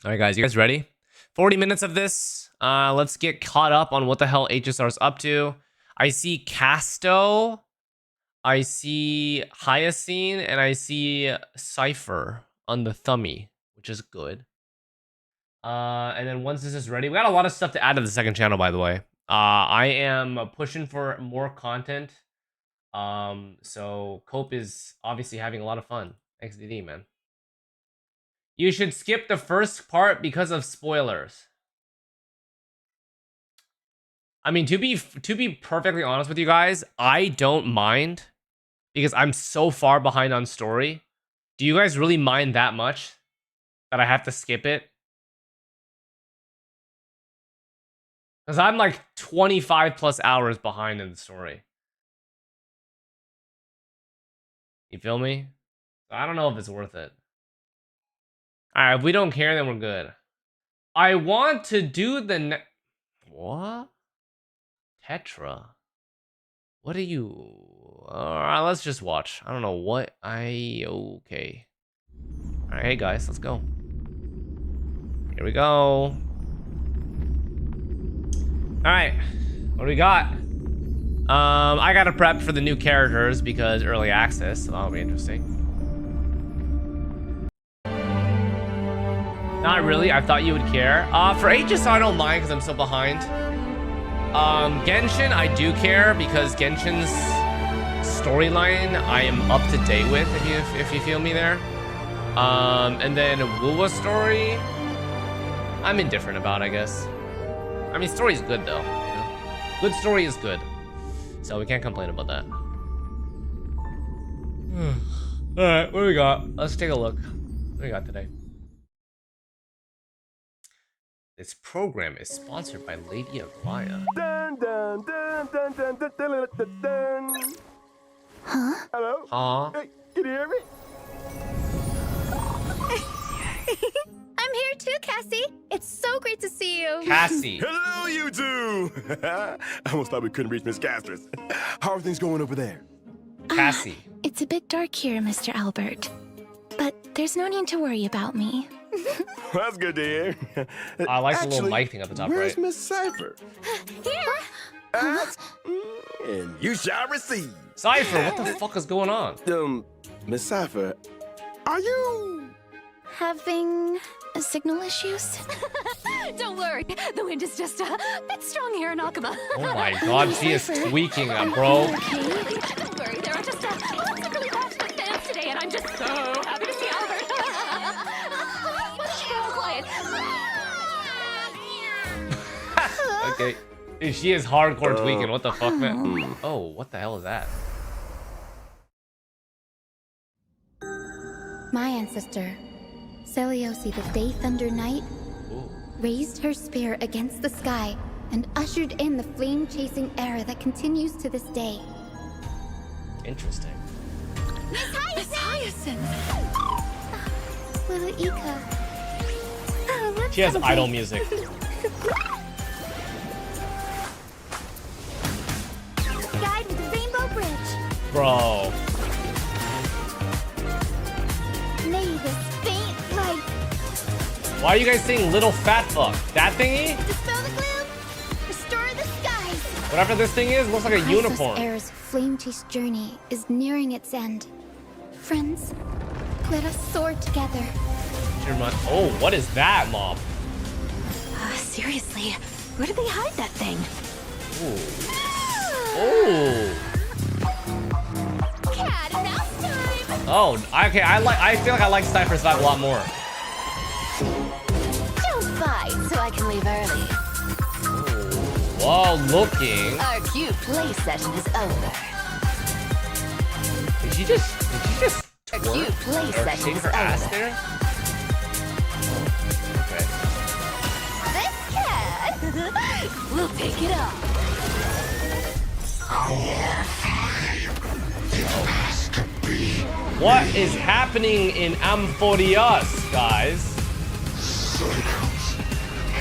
All right, guys, you guys ready? 40 minutes of this. Let's get caught up on what the hell HSR's up to. I see Casto, I see Hyacine, and I see Cypher on the thummy, which is good. And then once this is ready, we got a lot of stuff to add to the second channel, by the way. I am pushing for more content. So Cope is obviously having a lot of fun. XDD, man. You should skip the first part because of spoilers. I mean, to be perfectly honest with you guys, I don't mind because I'm so far behind on story. Do you guys really mind that much that I have to skip it? Because I'm like 25 plus hours behind in the story. You feel me? I don't know if it's worth it. Alright, if we don't care, then we're good. I want to do the what? Tetra? What are you? Alright, let's just watch. I don't know what okay. Alright, hey guys, let's go. Here we go. Alright, what do we got? I gotta prep for the new characters because early access, so that'll be interesting. Not really, I thought you would care. For Aegis, I don't mind because I'm so behind. Genshin, I do care because Genshin's storyline I am up to date with, if you feel me there. And then Wuwa story, I'm indifferent about, I guess. I mean, story's good though. You know? Good story is good, so we can't complain about that. All right, what do we got? Let's take a look. What do we got today? This program is sponsored by Lady Aglaya. Dun, dun, dun, dun, dun, dun, dun, dun, dun. Huh? Hello? Huh? Hey, can you hear me? I'm here too, Cassie. It's so great to see you. Cassie. Hello, you two! I almost thought we couldn't reach Miss Castris. How are things going over there? Cassie. It's a bit dark here, Mr. Albert. But there's no need to worry about me. That's good to hear. I like the little Actually, mic thing at the top where's right. Miss Cypher? Here! Ask, and you shall receive. Cypher, what the fuck is going on? Miss Cypher, are you... Having signal issues? Don't worry, the wind is just a bit strong here in Akuma. Oh my god, she is tweaking, bro. Don't worry, there are just lots of really passionate fans today, and I'm just so happy to see Albert. Shh, girl, quiet. Okay. Dude, she is hardcore tweaking. What the fuck, man? Oh, what the hell is that? My ancestor, Seliosi the Day Thunder Knight, Ooh. raised her spear against the sky and ushered in the flame-chasing era that continues to this day. Interesting. Miss Hyacinth! Little Ika. Oh, let's She has celebrate. idol music. Guide with the Rainbow Bridge. Bro. May this faint light Why are you guys saying little fat fuck? That thingy? dispel the gloom, restore the skies. Whatever this thing is, looks like a unicorn. Era's flame chase journey is nearing its end. Friends, let us soar together. Oh, what is that, Mom? Seriously, where did they hide that thing? Oh. Cat and mouse time! Oh, okay. I feel like I like Cypher's vibe a lot more. Don't fight so I can leave early. Whoa, looking. Our cute play session is over. Did she just Our twerk? cute play Or session shake is her ass over. there? Okay. This cat will take it off. What is happening in Amphodius, guys?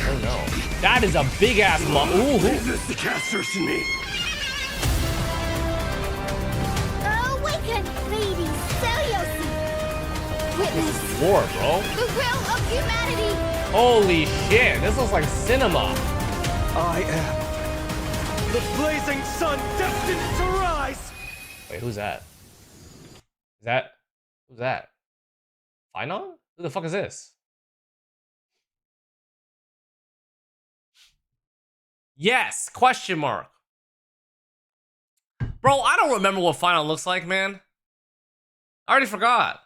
Oh no. That is a big ass mob. Ooh. Is this the Castris in me? Awaken, Lady Seliosi. Witness War, bro. the will of humanity. Holy shit, this looks like cinema. I am the blazing sun destined to rise. Wait, who's that? Who's that? Finon? Who the fuck is this? Yes, question mark. Bro, I don't remember what Finon looks like, man. I already forgot.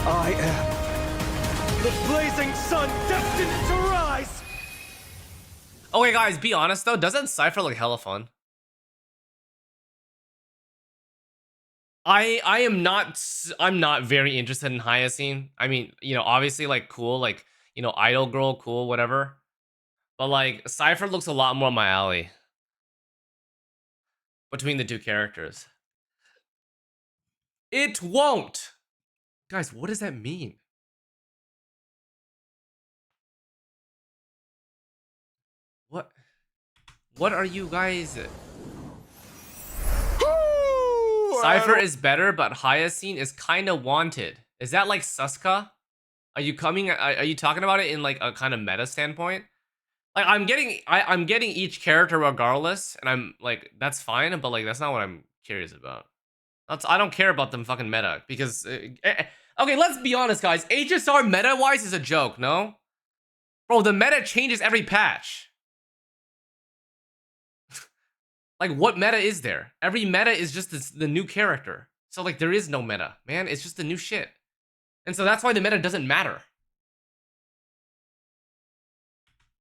I am the blazing sun destined to rise. Okay, guys, be honest though. Doesn't Cypher look hella fun? I'm not very interested in Hyacine. I mean, you know, obviously like cool, like, you know, idol girl, cool, whatever. But like Cypher looks a lot more my alley between the two characters. It won't. Guys, what does that mean? What are you guys? Cypher is better, but Hyacine is kind of wanted. Is that like Suska? Are you talking about it in like a kind of meta standpoint? Like I'm getting each character regardless, and I'm like, that's fine, but like that's not what I'm curious about. I don't care about them fucking meta because okay, let's be honest, guys. HSR meta wise is a joke, no? Bro, the meta changes every patch. Like, what meta is there? Every meta is just the new character. So, like, there is no meta, man. It's just the new shit. And so that's why the meta doesn't matter.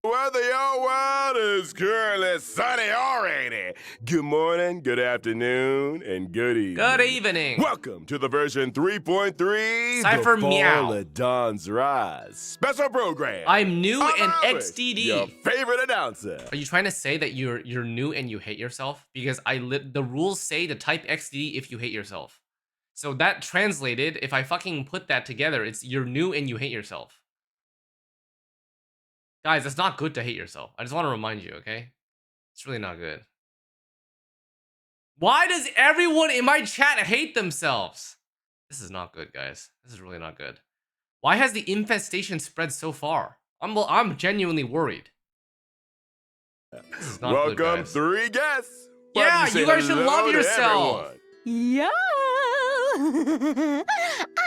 Well, the old world is currently sunny already. Good morning, good afternoon, and good evening. Good evening. Welcome to the version 3.3 Cypher The Fall Meow. of Dawn's Rise special program. I'm new and Alex, XDD. your favorite announcer. Are you trying to say that you're new and you hate yourself? Because the rules say to type XD if you hate yourself. So that translated, if I fucking put that together, it's you're new and you hate yourself. Guys, it's not good to hate yourself. I just want to remind you, okay? It's really not good. Why does everyone in my chat hate themselves? This is not good, guys. This is really not good. Why has the infestation spread so far? I'm genuinely worried. This is not good, Welcome, guys. three guests. Why Yeah, don't say you guys should hello love to yourself. everyone? Yo!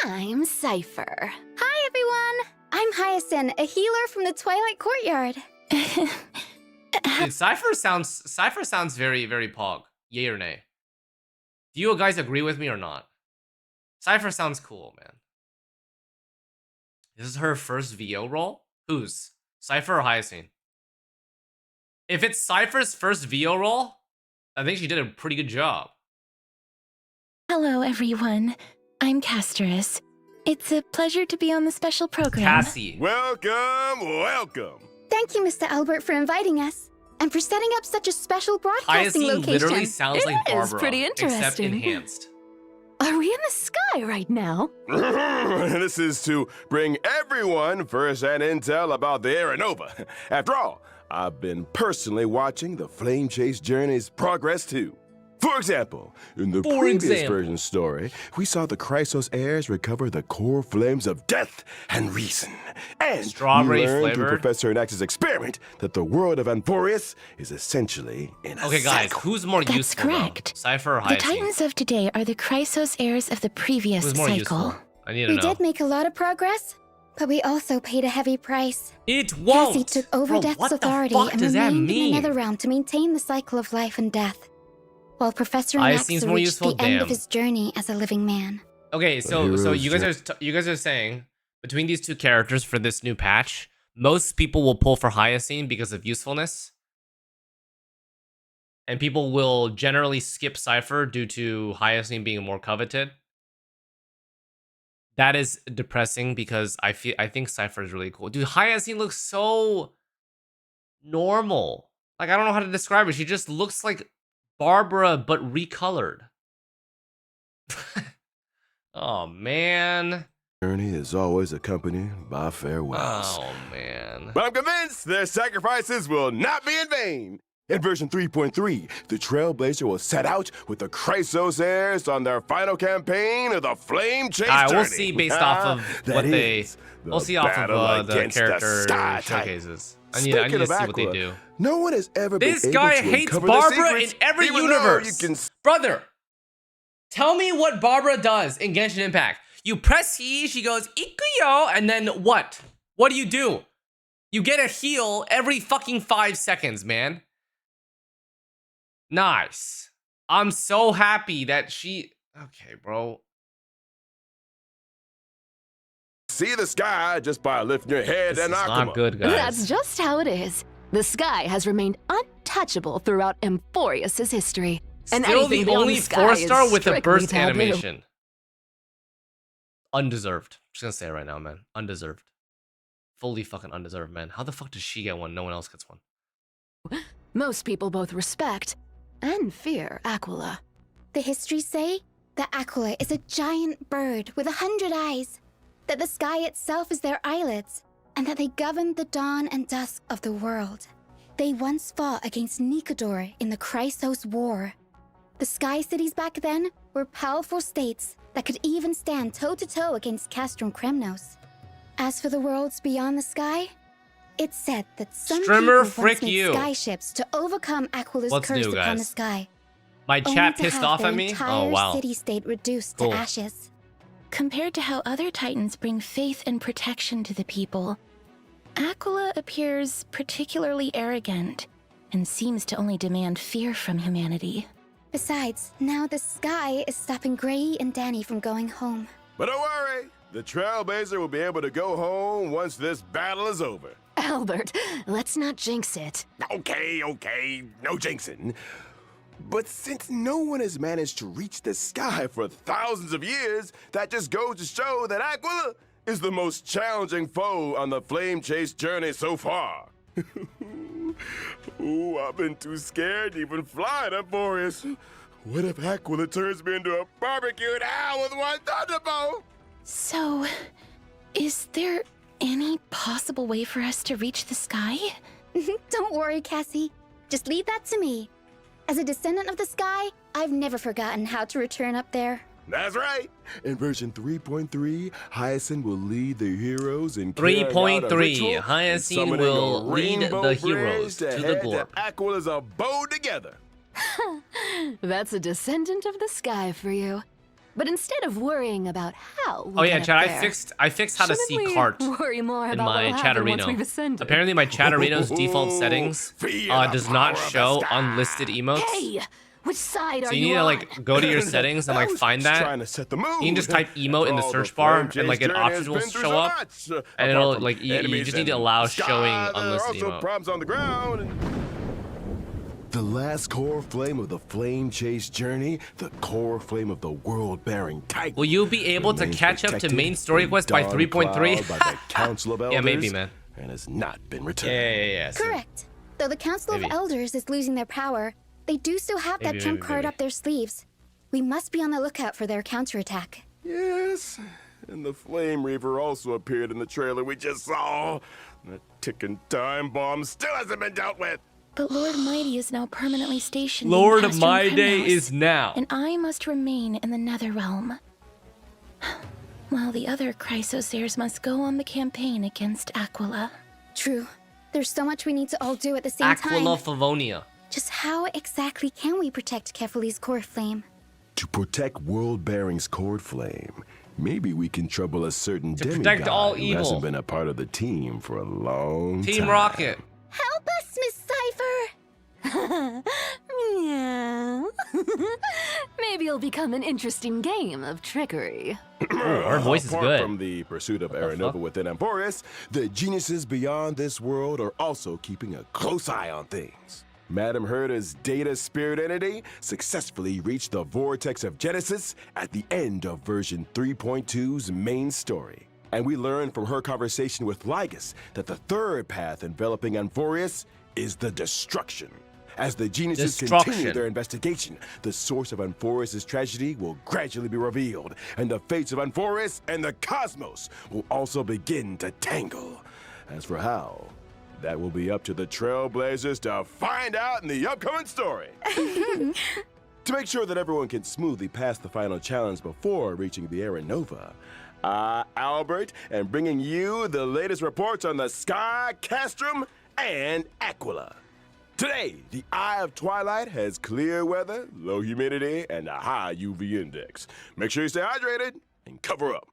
I'm Cypher. Hi, everyone. I'm Hyacin, a healer from the Twilight Courtyard. Dude, Cypher sounds very, very pog. Yay or nay? Do you guys agree with me or not? Cypher sounds cool, man. This is her first VO role? Whose? Cypher or Hyacin? If it's Cypher's first VO role, I think she did a pretty good job. Hello, everyone. I'm Casterus. It's a pleasure to be on the special program. Cassie. Welcome, welcome. Thank you, Mr. Albert, for inviting us and for setting up such a special broadcasting Hyacin location. literally sounds It like is Barbara, pretty except interesting. enhanced. Are we in the sky right now? This is to bring everyone first-hand intel about the Aeronova. After all, I've been personally watching the Flame Chase Journey's progress too. For example, in the previous version story, we saw the Chrysos heirs recover the core flames of death and reason. And Strawberry we learned flavored? through Professor Anax's experiment that the world of Anthorius is essentially in a Okay, guys, cycle. who's more That's useful, correct. though? Cypher or The Hyacin? Titans of today are the Chrysos heirs of the previous Who's more cycle. useful? I need to We know. did make a lot of progress, but we also paid a heavy price. It won't! Cassie took over Bro, Death's what the authority fuck and does that remained in mean? another realm to maintain the cycle of life and death, while Professor Hyacin's Anax more reached useful? the end Damn. of his journey as a living man. Okay, so you guys are saying between these two characters for this new patch, most people will pull for Hyacin because of usefulness, and people will generally skip Cypher due to Hyacin being more coveted. That is depressing because I think Cypher is really cool. Dude, Hyacin looks so normal. Like, I don't know how to describe it. She just looks like Barbara but recolored. Oh man. Journey is always accompanied by farewells. Oh man. But I'm convinced their sacrifices will not be in vain. In version 3.3, the Trailblazer will set out with the Chrysos heirs on their final campaign of the Flame Chase Journey. We'll see based off of what they. We'll see off of the character showcases. I need to see what they do. No one has ever been This able guy to hates uncover Barbara the in secrets, every even though universe. you can Brother, tell me what Barbara does in Genshin Impact. You press E, she goes Ikuyo, and then what? What do? You get a heal every fucking 5 seconds, man. Nice. I'm so happy that she... Okay, bro. see the sky just by lifting your head This and is Akuma. not good, guys. That's just how it is. The sky has remained untouchable throughout Amphorius' history. And Still anything the beyond only the sky 4-star is with a strictly burst taboo. animation. Undeserved. I'm just gonna say it right now, man. Undeserved. Fully fucking undeserved, man. How the fuck does she get one? No one else gets one. Most people both respect and fear Aquila. The histories say that Aquila is a giant bird with 100 eyes, that the sky itself is their eyelids, and that they govern the dawn and dusk of the world. They once fought against Nikodor in the Chrysos War. The Sky Cities back then were powerful states that could even stand toe-to-toe against Castrum Kremnos. As for the worlds beyond the sky, it's said that some Streamer, people frick once made you. skyships to overcome Aquila's What's curse new, upon the guys? sky. My only chat to pissed have off their at me? entire Oh, wow. city-state reduced Cool. to ashes. Compared to how other titans bring faith and protection to the people, Aquila appears particularly arrogant and seems to only demand fear from humanity. Besides, now the sky is stopping Gray and Danny from going home. But don't worry, the Trailblazer will be able to go home once this battle is over. Albert, let's not jinx it. Okay, no jinxing. But since no one has managed to reach the sky for thousands of years, that just goes to show that Aquila is the most challenging foe on the Flame Chase journey so far. Ooh, I've been too scared to even fly to Boreas. What if Aquila turns me into a barbecued owl with one thunderbolt? So, is there any possible way for us to reach the sky? Don't worry, Cassie. Just leave that to me. As a descendant of the sky, I've never forgotten how to return up there. That's right. In version 3.3, Hyacinth will lead the heroes in carrying out a 3.3, ritual and Hyacinth summoning will a lead rainbow the bridge heroes to the head Glorp. Aquila's abode together. That's a descendant of the sky for you. But instead of worrying about how we'll Oh yeah, get chat. up I there, fixed how to see shouldn't we cart worry more in about my what'll happen once we've Chatterino. ascended? Apparently, my Chatterino's default settings Feel the does not power of show the sky. unlisted emotes. Hey, which side So are you need you to on? like go to your settings and like find Just that. trying to set the mood. You can just type emote in the After all, search bar Flame Chase and like an journey option has will been through show so up, much, and apart it'll from like you enemies just need to and allow sky, showing there are unlisted also emote. problems on the ground. The last core flame of the Flame Chase journey, the core flame of the world-bearing titan. Will you be able to remains catch up to protected main story in quest by Dawn 3.3? Cloud by the Council of Elders, Yeah, maybe, man. and has not been returned. Yeah. So- Correct. Though the Council Maybe. of Elders is losing their power, they do still have that Maybe, trump maybe, card maybe. up their sleeves. We must be on the lookout for their counterattack. Yes, and the Flame Reaver also appeared in the trailer we just saw. The ticking time bomb still hasn't been dealt with. But Lord Mighty is now permanently stationed Lord in of Castrum my day Kremnos, is now. and I must remain in the Netherrealm. While the other Chrysos heirs must go on the campaign against Aquila. True. There's so much we need to all do at the same Aquila time. Favonia. Just how exactly can we protect Kefali's core flame? To protect World Bearing's cord flame, maybe we can trouble a certain To demigod protect all who evil. hasn't been a part of the team for a long time. Team Rocket. Help us, Miss Cypher! Meow. Maybe it'll become an interesting game of trickery. Her voice is Apart good. from the pursuit of the Aranova fuck? within Emporius, the geniuses beyond this world are also keeping a close eye on things. Madame Herta's data spirit entity successfully reached the vortex of Genesis at the end of version 3.2's main story. And we learned from her conversation with Lygus that the third path enveloping Emporius is the destruction. As the geniuses continue Destruction. their investigation, the source of Emporius' tragedy will gradually be revealed, and the fates of Emporius and the cosmos will also begin to tangle. As for how, that will be up to the Trailblazers to find out in the upcoming story. To make sure that everyone can smoothly pass the final challenge before reaching the Aranova, Albert, and bringing you the latest reports on the Sky, Castrum, and Aquila. Today, the Eye of Twilight has clear weather, low humidity, and a high UV index. Make sure you stay hydrated and cover up.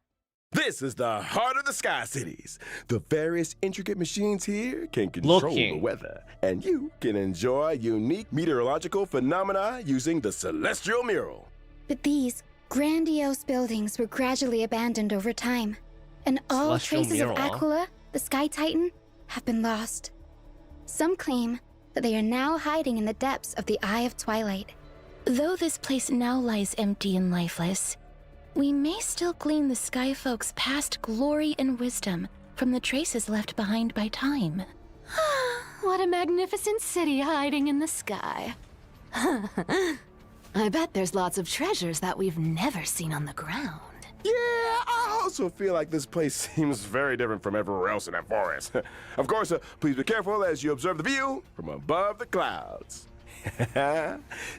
This is the heart of the Sky Cities. The various intricate machines here can control the weather, and you can enjoy unique meteorological phenomena using the Celestial Mural. But these grandiose buildings were gradually abandoned over time, and all Celestial traces Mural, of huh? Aquila, the Sky Titan, have been lost. Some claim that they are now hiding in the depths of the Eye of Twilight. Though this place now lies empty and lifeless, we may still glean the Sky Folk's past glory and wisdom from the traces left behind by time. What a magnificent city hiding in the sky. I bet there's lots of treasures that we've never seen on the ground. Yeah, I also feel like this place seems very different from everywhere else in that forest. Of course, please be careful as you observe the view from above the clouds.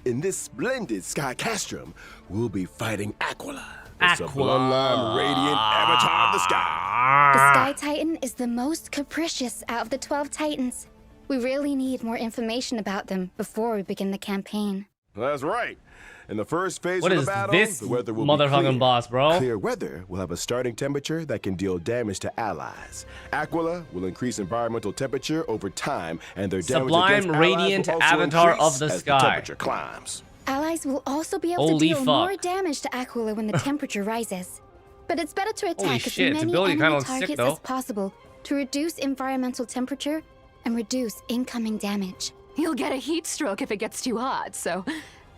In this splendid Sky Castrum, we'll be fighting Aquila, the sublime, radiant avatar of the sky. The Sky Titan is the most capricious out of the 12 Titans. We really need more information about them before we begin the campaign. That's right. In the first phase What of is the battle, this the weather will be motherfucking clear. boss, bro? Clear weather will have a starting temperature that can deal damage to allies. Aquila will increase environmental temperature over time, and their damage Sublime, against radiant allies will also avatar increase of the as sky. The temperature climbs. Allies will also be able Holy to deal fuck. more damage to Aquila when the temperature rises. But it's better to Holy attack as shit, its many ability kinda enemy looks sick, targets though. as possible to reduce environmental temperature and reduce incoming damage. You'll get a heat stroke if it gets too hot, so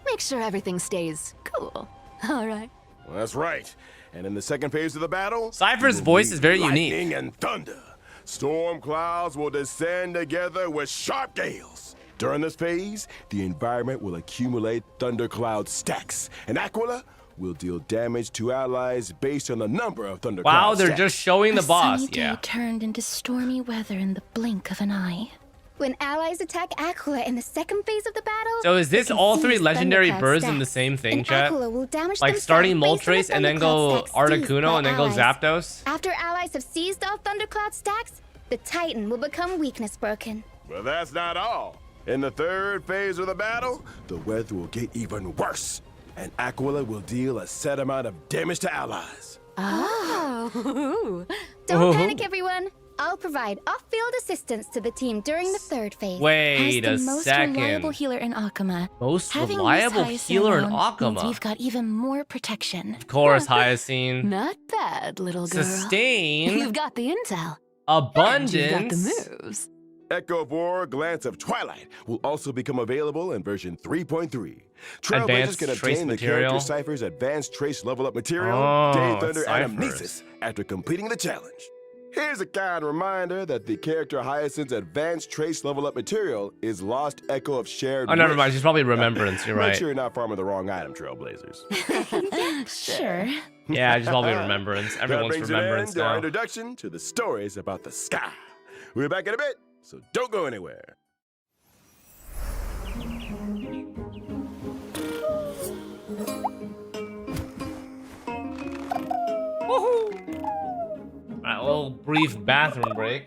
make sure everything stays cool. All right. Well, that's right. And in the second phase of the battle, Cypher's you will voice need is very unique. lightning and thunder. Storm clouds will descend together with sharp gales. During this phase, the environment will accumulate thundercloud stacks, and Aquila will deal damage to allies based on the number of thundercloud Wow, they're stacks. just showing the A boss. sunny day Yeah. turned into stormy weather in the blink of an eye. When allies attack Aquila in the second phase of the battle, So is they this can all seize three legendary thundercloud birds in the stacks, same thing, and chat? Aquila will damage Like themselves starting based on the Moltres and then go thundercloud stacks seized Articuno by and then go allies. Zapdos? After allies have seized all thundercloud stacks, the Titan will become weakness broken. But that's not all. In the third phase of the battle, the weather will get even worse, and Aquila will deal a set amount of damage to allies. Oh. Don't panic, everyone. I'll provide off-field assistance to the team during the third phase. Wait a As the most reliable second. healer in Akuma, Most having reliable this healer in Hyacin around means Akuma. we've got even more protection. Of course, Hyacin. Not bad, little girl. Sustain. You've got the intel. And you've got the Abundance. moves. Echo Vor Glance of Twilight will also become available in version 3.3. Advanced Trailblazers can trace obtain the material. character Cypher's advanced trace level up material, Oh, Day Thunder it's and Cypher's. Amnesis after completing the challenge. Here's a kind reminder that the character Hyacinth's advanced trace level up material is Lost Echo of Shared Oh, never Wish. mind. She's probably Remembrance. You're Make right. sure you're not farming the wrong item, Trailblazers. Sure. Yeah, she's probably Remembrance. That Everyone's brings an end Remembrance to our now. introduction to the stories about the sky. We'll be back in a bit, so don't go anywhere. Alright, a little brief bathroom break.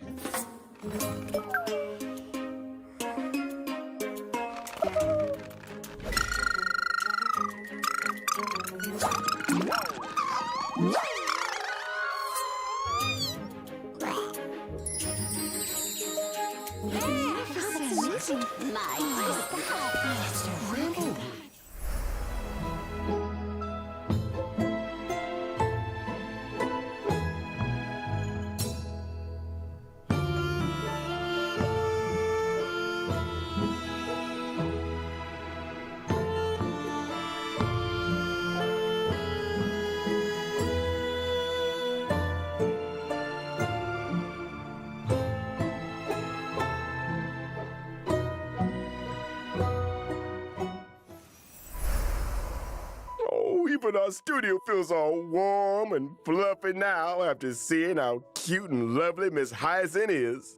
Oh, even our studio feels all warm and fluffy now after seeing how cute and lovely Miss Hyacinth is.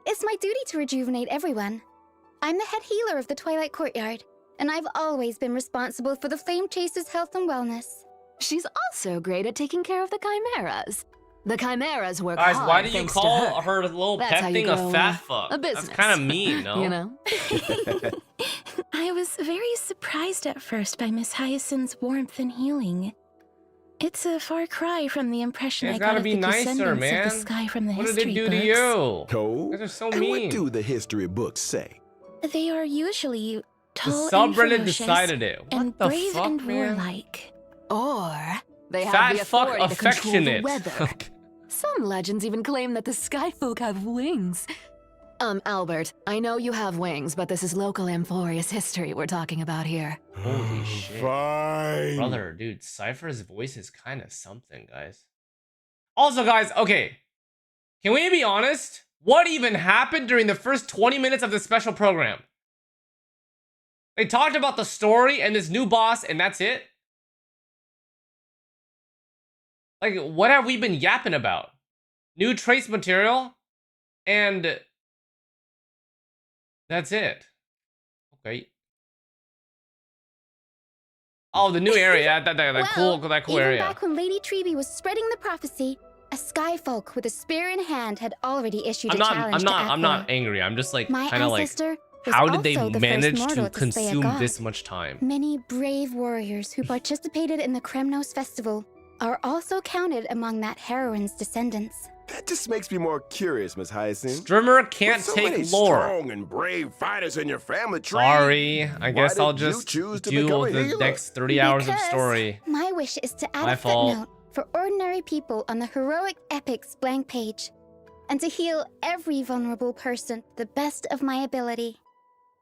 It's my duty to rejuvenate everyone. I'm the head healer of the Twilight Courtyard, and I've always been responsible for the Flame Chaser's health and wellness. She's also great at taking care of the chimeras. The chimeras work Guys, hard why do you thanks to call her little That's pet how you thing a grow fat fuck? a That's business. kind of mean, no? You know? I was very surprised at first by Miss Hyacinth's warmth and healing. It's a far cry from the impression It's I got gotta of be the nicer, descendants man. of the sky from the What did history they do to books. you? Oh, You guys are so and mean. what do the history books say? They are usually The tall and subreddit ferocious decided it. What and the brave fuck, and man? warlike. Or they have Fat the fuck authority to control the affectionate. weather. Some legends even claim that the sky folk have wings. Albert, I know you have wings, but this is local Amphorius history we're talking about here. Holy shit. Fine. Brother, dude, Cypher's voice is kind of something, guys. Also, guys, okay. Can we be honest? What even happened during the first 20 minutes of this special program? They talked about the story and this new boss, and that's it? Like, what have we been yapping about? New trace material? And that's it. Okay. Oh, the new area. That cool even area. back when Lady Treby was spreading the prophecy, a sky folk with a spear in hand had already issued a challenge to I'm not Aqua. angry. I'm just like My kind of like, ancestor was how did they also the first manage mortal to slay a consume god. this much time? Many brave warriors who participated in the Kremnos festival are also counted among that heroine's descendants. That just makes me more curious, Miss Hyacinth. Streamer can't With so take many lore. strong and brave fighters in your family tree. Sorry, I guess did I'll you just choose to do become a the healer? next 30 hours of Because story. my wish is to add My a fault. footnote for ordinary people on the heroic epics blank page, and to heal every vulnerable person to the best of my ability.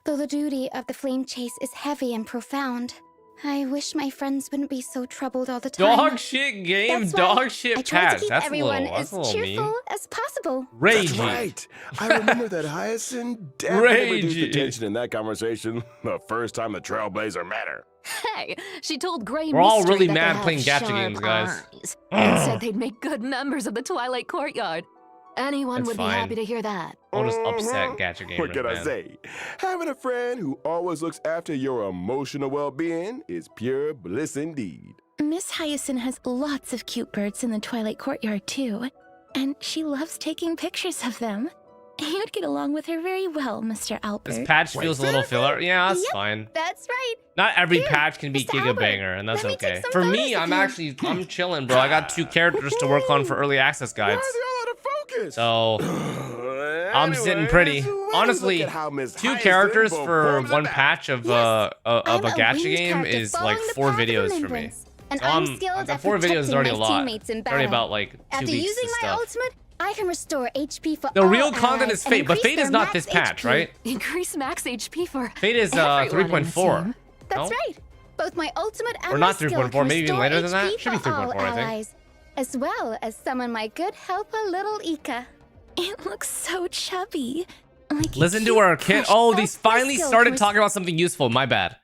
Though the duty of the flame chase is heavy and profound, I wish my friends wouldn't be so troubled all the time. Dog shit game, That's why dog shit I try patch. to keep That's a everyone little, that's as a little cheerful mean. as possible. That's Ragey. right. I remember that Hyacinth definitely reduced the Ragey. tension in that conversation the first time the Trailblazer met her. Hey, she told Grey We're all Mystery really that mad they have playing gacha sharp games, guys. eyes, and said they'd make good members of the Twilight Courtyard. Anyone That's would fine. be happy to hear that. I'll just upset Mhm. gacha gamers, What can I man. say? Having a friend who always looks after your emotional well-being is pure bliss indeed. Miss Hyacinth has lots of cute birds in the Twilight Courtyard, too. And she loves taking pictures of them. You'd get along with her very well, Mr. Albert. This patch feels a little filler. Yeah, that's Yep. fine. That's right. Not every Here, patch can be Mr. Giga Albert, Banger, and that's let me take okay. some For photos me, of I'm chilling, bro. I got 2 characters to work on for early access Why guides. are they all out of focus? So I'm sitting Anyways, pretty. let's Honestly, look at how Miss 2 Hyacinth characters for performs one in patch of Yes, a I'm gacha winged game character is following like the 4 path of videos for me. remembrance, And So I'm skilled the at 4 videos is protecting already my a lot. teammates in It's already battle. about like 2 After weeks using of my stuff. ultimate, I can restore HP for The all real content allies is and Fate, but increase Fate is their not this max patch, HP. right? Increase max HP for Fate is everyone in the 3.4. team. That's No? right. Both my ultimate and Or my not skill 3.4, can maybe even restore later than that? HP Should be for all 3.4, I think. allies, as well as summon my good helper, little Ika. It looks so chubby. Like a Listen to cute our kid. plush Oh, That's they my finally skill started for- talking about something useful. My bad.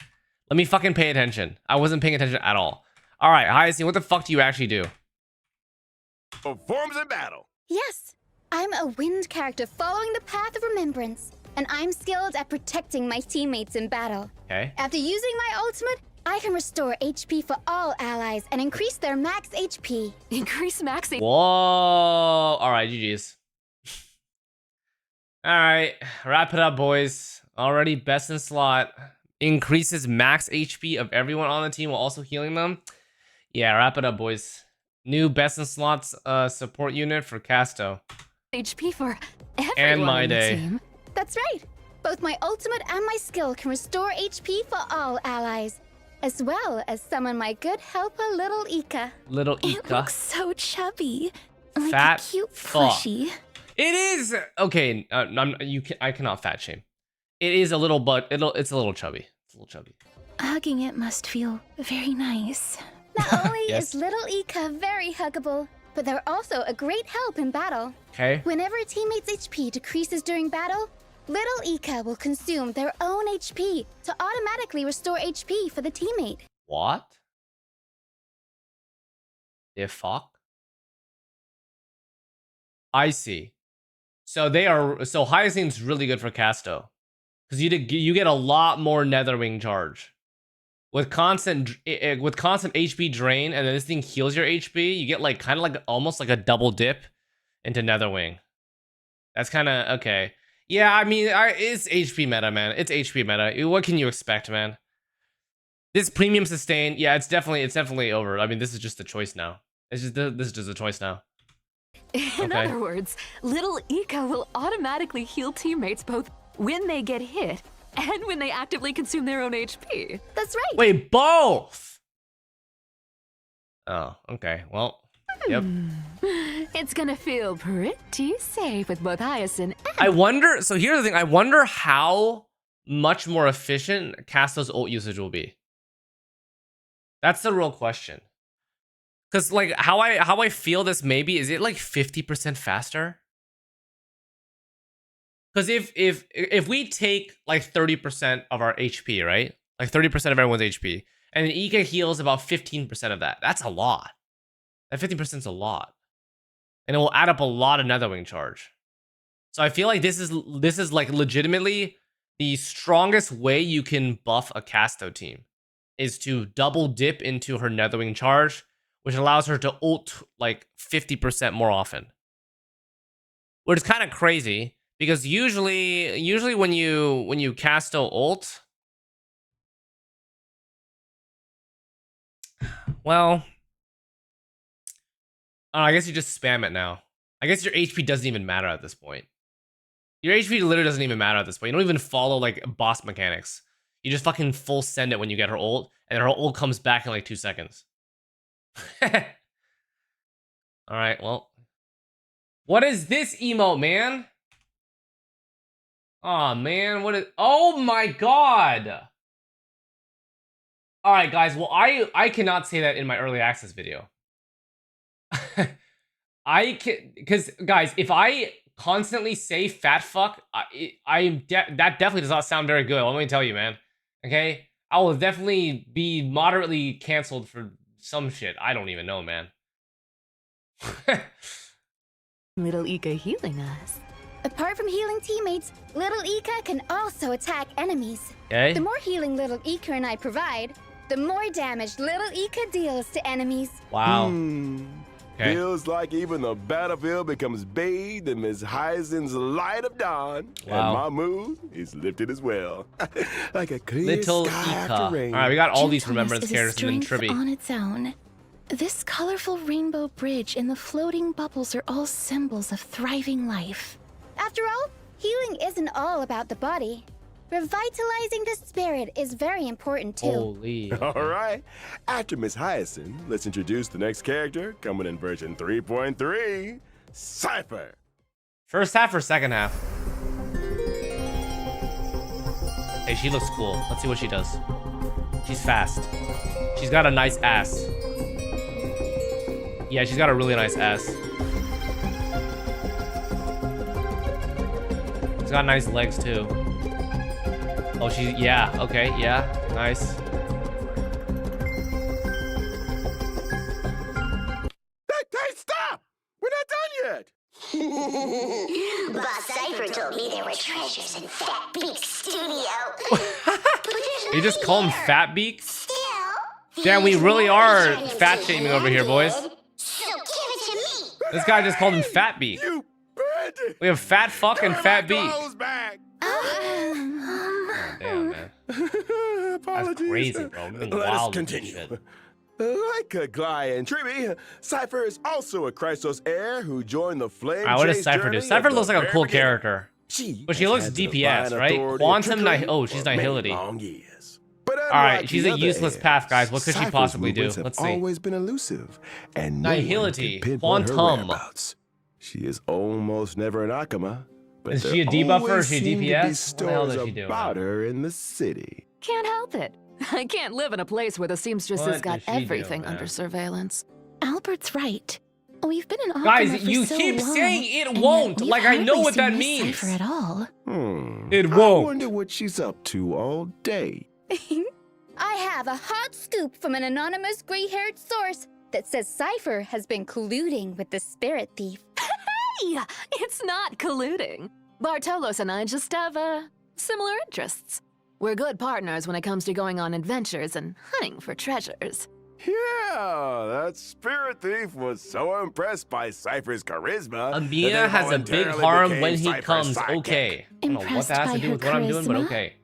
Let me fucking pay attention. I wasn't paying attention at all. All right, Hyacinth, what the fuck do you actually do? Performs in battle. Yes, I'm a wind character following the path of remembrance, and I'm skilled at protecting my teammates in battle. Okay. After using my ultimate, I can restore HP for all allies and increase their max HP. Increase max HP. Whoa. All right, GG's. All right, wrap it up, boys. Already best in slot. Increases max HP of everyone on the team while also healing them. Yeah, wrap it up, boys. New best in slots support unit for Casto. HP for everyone And my in the day. team. That's right. Both my ultimate and my skill can restore HP for all allies, as well as summon my good helper, little Ika. Little It Ika. looks so chubby. Like Fat a cute fuck. plushie. It is okay. I cannot fat shame. It is a little, but it's a little chubby. It's a little chubby. Hugging it must feel very nice. Not only Yes. is little Ika very huggable, but they're also a great help in battle. Okay. Whenever a teammate's HP decreases during battle, little Ika will consume their own HP to automatically restore HP for the teammate. What? The fuck? I see. So Hyacinth's really good for Casto. Because you get a lot more Netherwing charge. With constant HP drain, and then this thing heals your HP, you get like kind of like almost like a double dip into Netherwing. That's kind of okay. Yeah, I mean, it's HP meta, man. It's HP meta. What can you expect, man? This premium sustain, yeah, it's definitely over. I mean, this is just a choice now. This is just a choice now. In other words, little Ika will automatically heal teammates both when they get hit and when they actively consume their own HP. That's right. Wait, both? Oh, okay. Well, yep. It's gonna feel pretty safe with both Hyacinth and... I wonder, so here's the thing. I wonder how much more efficient Casto's ult usage will be. That's the real question. Because like how I feel this maybe, is it like 50% faster? Because if we take like 30% of our HP, right? Like 30% of everyone's HP, and then Ika heals about 15% of that. That's a lot. That 50% is a lot. And it will add up a lot of Netherwing charge. So I feel like this is like legitimately the strongest way you can buff a Casto team is to double dip into her Netherwing charge, which allows her to ult like 50% more often. Which is kind of crazy. Because usually when you Casto ult, well, I guess you just spam it now. I guess your HP doesn't even matter at this point. Your HP literally doesn't even matter at this point. You don't even follow like boss mechanics. You just fucking full send it when you get her ult, and her ult comes back in like 2 seconds. All right, well, what is this emote, man? Oh man, what is... Oh my god! Alright guys, well I cannot say that in my early access video. Because guys, if I constantly say fat fuck, that definitely does not sound very good, let me tell you, man. Okay? I will definitely be moderately canceled for some shit. I don't even know, man. Little Ika healing us. Apart from healing teammates, little Ika can also attack enemies. Okay. The more healing little Ika and I provide, the more damage little Ika deals to enemies. Wow. Okay. Feels like even the battlefield becomes bathed in Miss Hyacinth's light of dawn. Wow. And my mood is lifted as well. Like a clear Little sky Ika. after rain. Alright, we got all these Gentleness remembrance is a characters in strength Tribby. on its own. This colorful rainbow bridge and the floating bubbles are all symbols of thriving life. After all, healing isn't all about the body. Revitalizing the spirit is very important too. Holy. All right. After Miss Hyacinth, let's introduce the next character coming in version 3.3, Cypher. First half or second half? Hey, she looks cool. Let's see what she does. She's fast. She's got a nice ass. Yeah, she's got a really nice ass. She's got nice legs too. Oh, yeah, okay, yeah, nice. Hey, stop! We're not done yet! Boss Cypher told me there were treasures in Fat Beak's studio. You just call him Fat Beak? Still, Damn, we really are fat shaming over here, boys. so give it to me. This guy just called him Fat Beak. You bandit! We have Fat Fuck and Fat Beak. Clothes back. Damn, man. Apologies. That's crazy, bro. I'm getting Let us wild with this continue. shit. Like Glai and Tribby, Cypher is also a Christos heir who joined the Flame Alright, what does Chase Cypher do? journey Cypher at looks the like a very cool beginning. character. But she looks has the DPS, divine right? authority of Quantum trickery oh, she's for many Nihility. long years. But Alright, unlike she's the a other useless heirs, path, guys. What could she Cypher's possibly do? movements have Let's see. always been elusive, and no one Nihility, can pinpoint her Quantum. whereabouts. She is almost never an Akama, but Is there she a debuffer or always is she a seem to be DPS? What the hell stories does she do, about man? her in the city. Can't help it. I can't live in a place where the seamstress has What got does she do, everything man? under surveillance. Albert's right. We've been in Akama Guys, for you so keep long, saying it and won't. yet we've Like, I know hardly what that seen Miss means. Cypher at all. It I won't. wonder what she's up to all day. I have a hot scoop from an anonymous gray-haired source that says Cypher has been colluding with the spirit thief. Hey, it's not colluding. Bartolos and I just have, similar interests. We're good partners when it comes to going on adventures and hunting for treasures. Yeah, that spirit thief was so impressed by Cypher's charisma. that Amina they has a big voluntarily harem became when he Cypher's comes. sidekick. Okay. I don't know what Impressed that has by to do her with what I'm doing, but charisma? okay.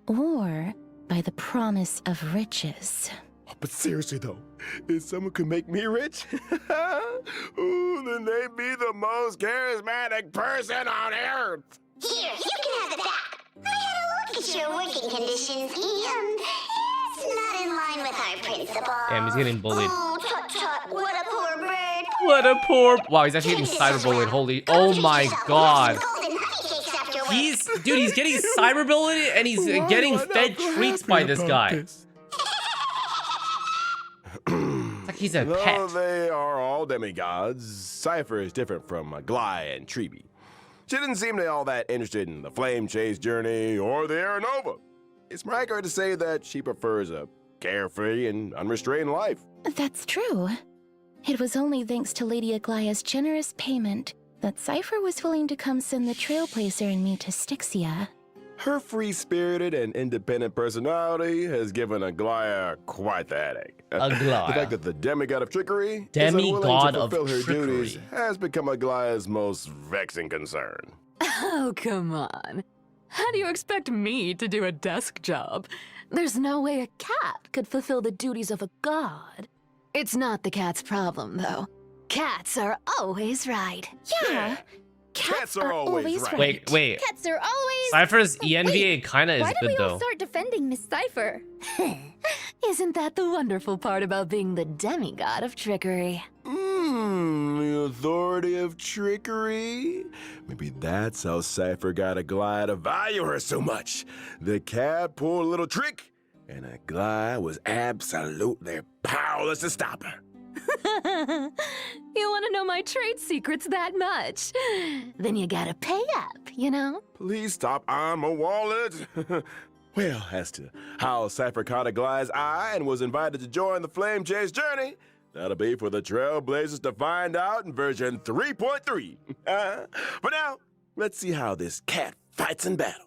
Or by the promise of riches. But seriously though, if someone could make me rich, ooh, then they'd be the most charismatic person on earth. Here, you can have it back. I had a look at your working conditions, and it's not in line with our principles. Damn, he's getting bullied. Oh, tut tut, what a poor bird. What a poor. Wow, he's actually getting cyberbullied. Holy. Oh my god. Golden honeycakes after work. He's getting cyberbullied and he's getting fed treats by this guy. It's like he's a Though pet. they are all demigods, Cypher is different from Xlice and Treeby. She didn't seem to be all that interested in the flame chase journey or the Aranova. It's more accurate to say that she prefers a carefree and unrestrained life. That's true. It was only thanks to Lady Aglaya's generous payment that Cypher was willing to come send the Trailblazer and me to Styxia. Her free-spirited and independent personality has given Aglaya quite the headache. Aglaya. The fact that the demigod of trickery is Demigod unwilling to of fulfill her trickery. duties has become Aglaya's most vexing concern. Oh, come on. How do you expect me to do a desk job? There's no way a cat could fulfill the duties of a god. It's not the cat's problem, though. Cats are always right. Yeah, cats are always right. Wait. Cats are always. Cypher's ENVA kinda is Why don't good we all though. start defending Miss Cypher? Isn't that the wonderful part about being the demigod of trickery? The authority of trickery? Maybe that's how Cypher got Aglaya to value her so much. The cat pulled a little trick, and Aglaya was absolutely powerless to stop her. You want to know my trade secrets that much? Then you gotta pay up, you know? Please stop, I'm a wallet. Well, as to how Cypher caught Aglaya's eye and was invited to join the Flame Chase journey, that'll be for the Trailblazers to find out in version 3.3. But now, let's see how this cat fights in battle.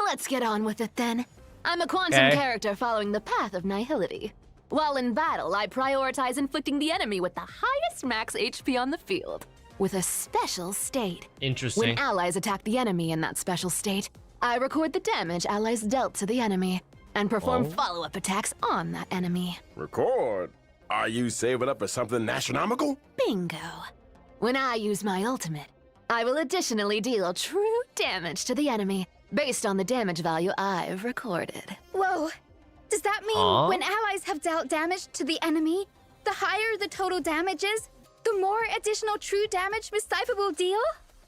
Let's get on with it then. I'm a quantum Okay. character following the path of nihility. While in battle, I prioritize inflicting the enemy with the highest max HP on the field, with a special state. Interesting. When allies attack the enemy in that special state, I record the damage allies dealt to the enemy, and perform Oh. follow-up attacks on that enemy. Record? Are you saving up for something astronomical? Bingo. When I use my ultimate, I will additionally deal true damage to the enemy based on the damage value I've recorded. Whoa. Does that mean Huh? when allies have dealt damage to the enemy, the higher the total damage is, the more additional true damage Miss Cypher will deal?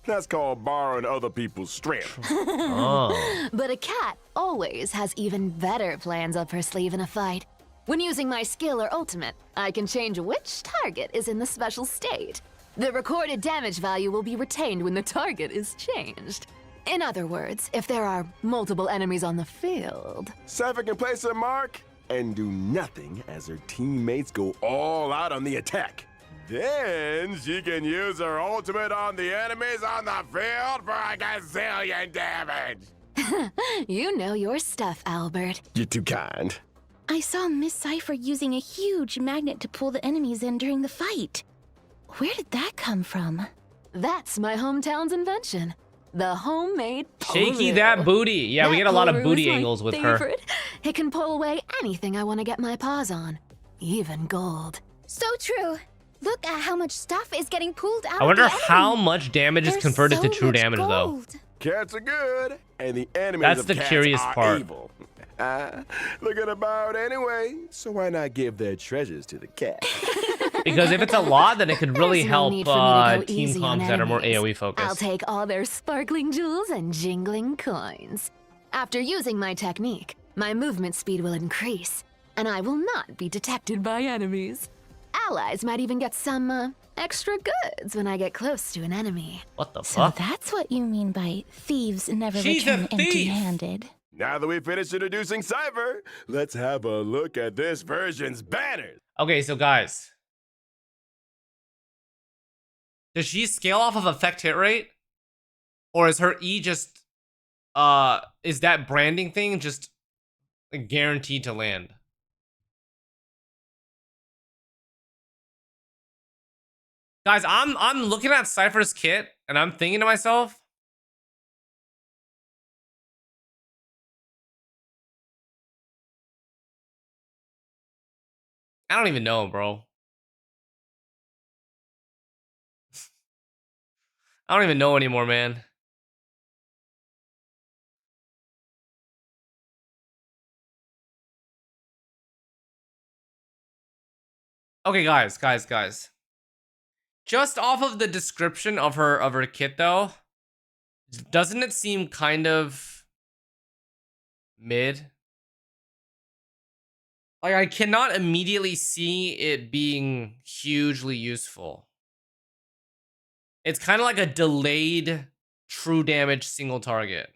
That's called borrowing other people's strength. Oh. But a cat always has even better plans up her sleeve in a fight. When using my skill or ultimate, I can change which target is in the special state. The recorded damage value will be retained when the target is changed. In other words, if there are multiple enemies on the field. Cypher can place a mark and do nothing as her teammates go all out on the attack. Then she can use her ultimate on the enemies on the field for a gazillion damage. You know your stuff, Albert. You're too kind. I saw Miss Cypher using a huge magnet to pull the enemies in during the fight. Where did that come from? That's my hometown's invention. The homemade Shaky polo. that booty. Yeah, we That get a lot of polo booty is my angles with her. favorite. It can pull away anything I want to get my paws on, even gold. So true. Look at how much stuff is getting pulled out I wonder of the how enemy. much damage is There's converted so to true much damage though. gold. Cats are good, and the enemies That's of the cats curious are part. evil. Looking about anyway, so why not give their treasures to the cat? Because if it's a lot, then it could really There's no help need for me to go team easy on comps that are more enemies. AoE I'll focused. take all their sparkling jewels and jingling coins. After using my technique, my movement speed will increase, and I will not be detected by enemies. Allies might even get some, extra goods when I get close to an enemy. What the So fuck? that's what you mean by thieves never She's a return thief. empty-handed. Now that we've finished introducing Cypher, let's have a look at this version's banners. Okay, so guys, Does she scale off of effect hit rate? Or is her E just is that branding thing just guaranteed to land? Guys, I'm looking at Cypher's kit and I'm thinking to myself, I don't even know, bro. I don't even know anymore, man. Okay, guys. Just off of the description of her kit though, doesn't it seem kind of mid? Like, I cannot immediately see it being hugely useful. It's kind of like a delayed true damage single target.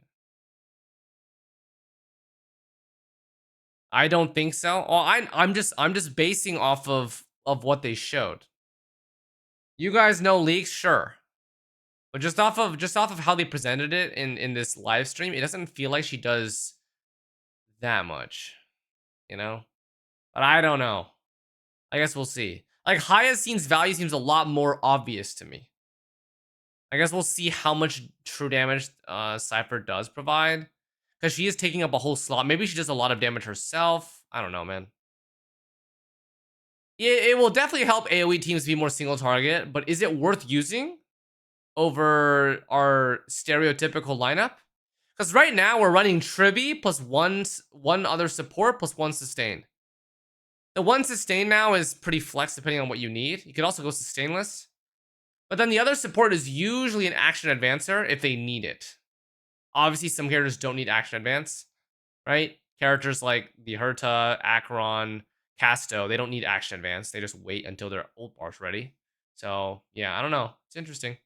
I don't think so. Well, I'm just basing off of what they showed. You guys know leaks, sure. But just off of how they presented it in this live stream, it doesn't feel like she does that much, you know? But I don't know. I guess we'll see. Like, Hyacine's value seems a lot more obvious to me. I guess we'll see how much true damage Cypher does provide. Because she is taking up a whole slot. Maybe she does a lot of damage herself. I don't know, man. It will definitely help AoE teams be more single target, but is it worth using over our stereotypical lineup? Because right now we're running Tribi plus one other support plus one sustain. The one sustain now is pretty flex depending on what you need. You could also go sustainless. But then the other support is usually an action advancer if they need it. Obviously, some characters don't need action advance, right? Characters like the Herta, Acheron, Casto, they don't need action advance. They just wait until their ult bar's ready. So, yeah, I don't know. It's interesting.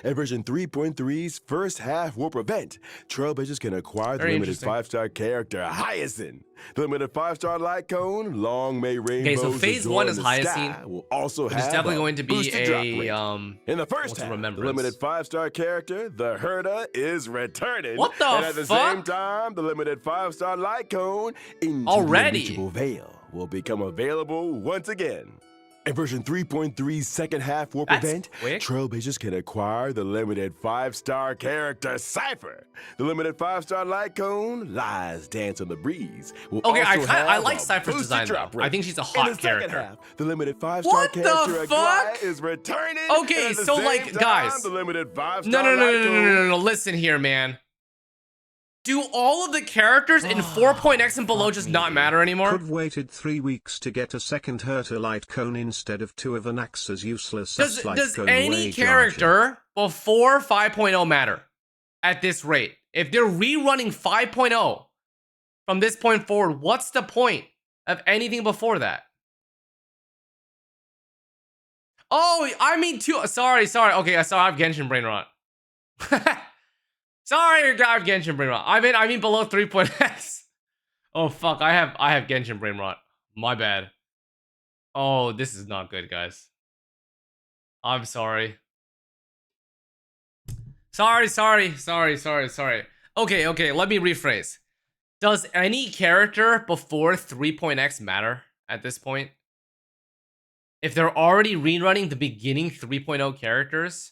And version 3.3's first half warp event, Trailblazers can acquire the Very limited interesting. 5-star character Hyacinth. The limited 5-star light cone, long may rainbows. Okay, so phase 1 is adorn the sky, Hyacinth, will also which have is definitely a going to be boosted drop a rate. In the first half, the remembrance. limited 5-star character, the Herta, is returning. What the And at the fuck? same time, the limited 5-star light cone, Into Already? the Unreachable Veil, will become available once again. In version 3.3's second half warp That's event, quick. Trailblazers can acquire the limited 5-star character Cypher. The limited 5-star light cone, Lies Dance on the Breeze, will Okay, also have I like a Cypher's boosted design, drop though. rate. I think she's a In hot the second character. half, the limited 5-star What the character fuck? Xlice is returning. Okay, and at the so, same like, time, guys. the limited 5-star No. light cone. Listen here, man. Do all of the characters in 4.x and below just not matter anymore? Could've waited 3 weeks to get a second Herta light cone instead of 2 of Anax's useless light Does cone any way character before 5.0 matter at this rate? If they're rerunning 5.0 from this point forward, what's the point of anything before that? Oh, I mean, sorry. Okay, sorry, I have Genshin brain rot. Sorry, I have Genshin brain rot. I mean below 3.x. Oh fuck, I have Genshin brain rot. My bad. Oh, this is not good, guys. I'm sorry. Sorry. Okay, let me rephrase. Does any character before 3.x matter at this point? If they're already rerunning the beginning 3.0 characters?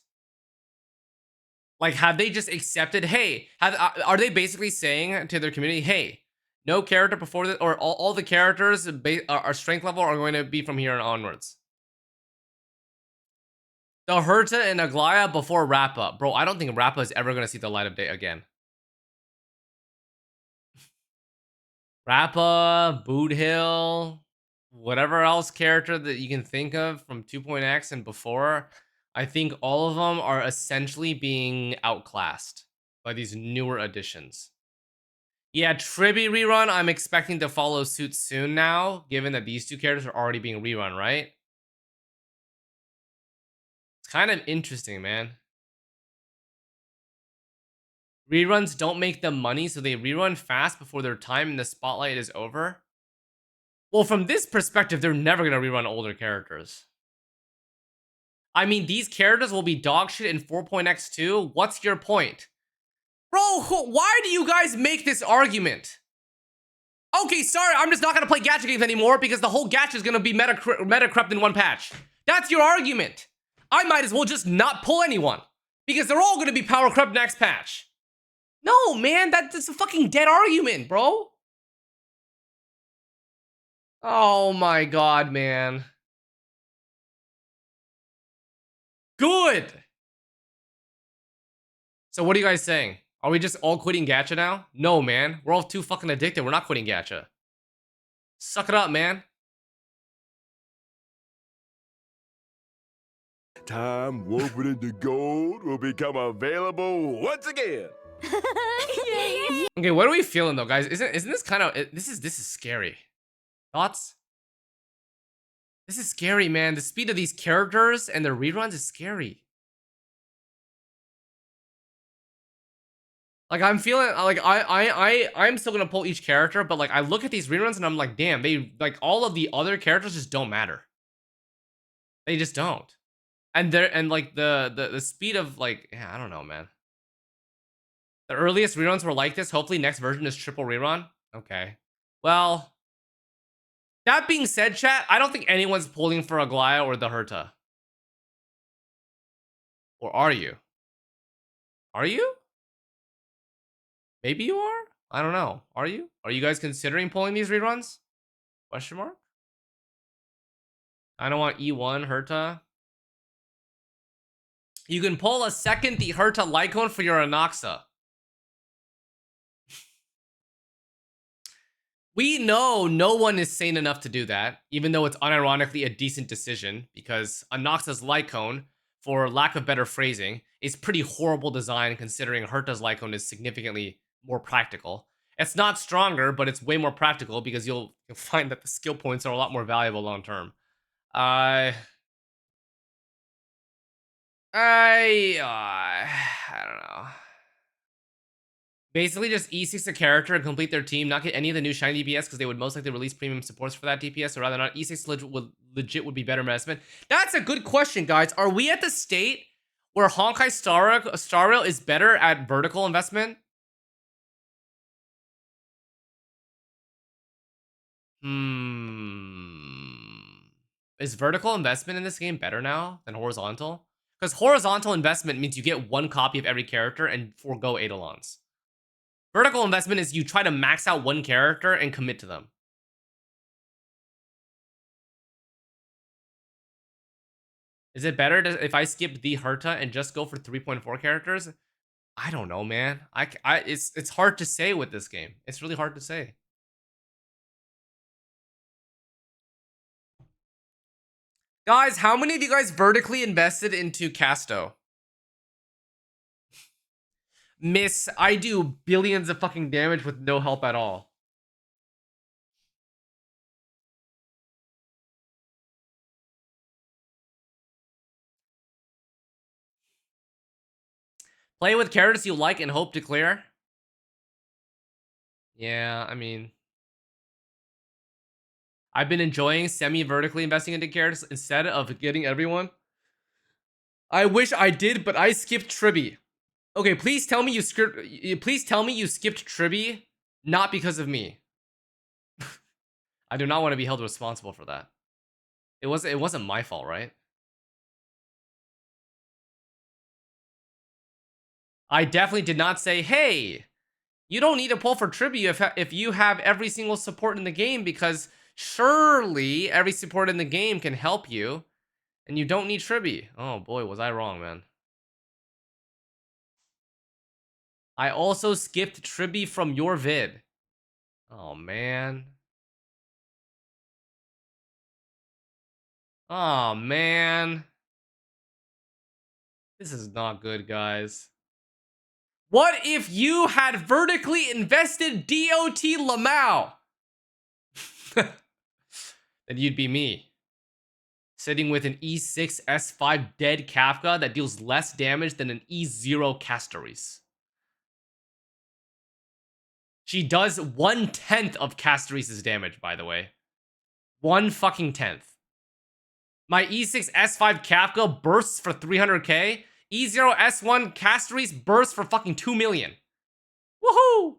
Like, have they just accepted, hey, are they basically saying to their community, hey, no character before this, or all the characters, our strength level are going to be from here and onwards? The Herta and Aglaya before Rappa. Bro, I don't think Rappa is ever going to see the light of day again. Rappa, Boothill, whatever else character that you can think of from 2.x and before, I think all of them are essentially being outclassed by these newer additions. Yeah, Tribi rerun, I'm expecting to follow suit soon now, given that these two characters are already being rerun, right? It's kind of interesting, man. Reruns don't make them money, so they rerun fast before their time in the spotlight is over. Well, from this perspective, they're never going to rerun older characters. I mean, these characters will be dog shit in 4.x2. What's your point? Bro, why do you guys make this argument? Okay, sorry, I'm just not gonna play gacha games anymore because the whole gacha is gonna be meta crept in one patch. That's your argument. I might as well just not pull anyone because they're all gonna be power crept next patch. No, man, that's a fucking dead argument, bro. Oh my god, man. Good. So what are you guys saying? Are we just all quitting gacha now? No, man. We're all too fucking addicted. We're not quitting gacha. Suck it up, man. Time woven into gold will become available once again. Okay, what are we feeling though, guys? Isn't this kind of this is scary? Thoughts? This is scary, man. The speed of these characters and their reruns is scary. Like I'm feeling like I'm still gonna pull each character, but like I look at these reruns and I'm like, damn, they like all of the other characters just don't matter. They just don't. And like the speed of like, yeah, I don't know, man. The earliest reruns were like this. Hopefully next version is triple rerun. Okay. Well, that being said, chat, I don't think anyone's pulling for Aglaya or the Herta. Or are you? Are you? Maybe you are? I don't know. Are you? Are you guys considering pulling these reruns? Question mark? I don't want E1 Herta. You can pull a second the Herta Lycone for your Anaxa. We know no one is sane enough to do that, even though it's unironically a decent decision, because Anaxa's Lycone, for lack of better phrasing, is pretty horrible design considering Herta's Lycone is significantly more practical. It's not stronger, but it's way more practical because you'll find that the skill points are a lot more valuable long term. I don't know. Basically, just E6 a character and complete their team, not get any of the new shiny DPS because they would most likely release premium supports for that DPS, or rather not. E6 legit would be better investment. That's a good question, guys. Are we at the state where Honkai Star Rail is better at vertical investment? Is vertical investment in this game better now than horizontal? Because horizontal investment means you get one copy of every character and forego Eidolons. Vertical investment is you try to max out one character and commit to them. Is it better if I skip the Herta and just go for 3.4 characters? I don't know, man. It's hard to say with this game. It's really hard to say. Guys, how many of you guys vertically invested into Casto? Miss, I do billions of fucking damage with no help at all. Play with characters you like and hope to clear. Yeah, I mean, I've been enjoying semi-vertically investing into characters instead of getting everyone. I wish I did, but I skipped Tribby. Okay, please tell me you skipped Tribby, not because of me. I do not want to be held responsible for that. It wasn't my fault, right? I definitely did not say, hey, you don't need to pull for Tribby if you have every single support in the game, because surely every support in the game can help you, and you don't need Tribby. Oh boy, was I wrong, man. I also skipped Tribby from your vid. Oh, man. Oh, man. This is not good, guys. What if you had vertically invested DOT Lamau? Then you'd be me. Sitting with an E6 S5 dead Kafka that deals less damage than an E0 Castoris. She does 1/10 of Castoris' damage, by the way. 1 fucking 10th. My E6 S5 Kafka bursts for 300k. E0 S1 Castories bursts for fucking 2 million. Woohoo!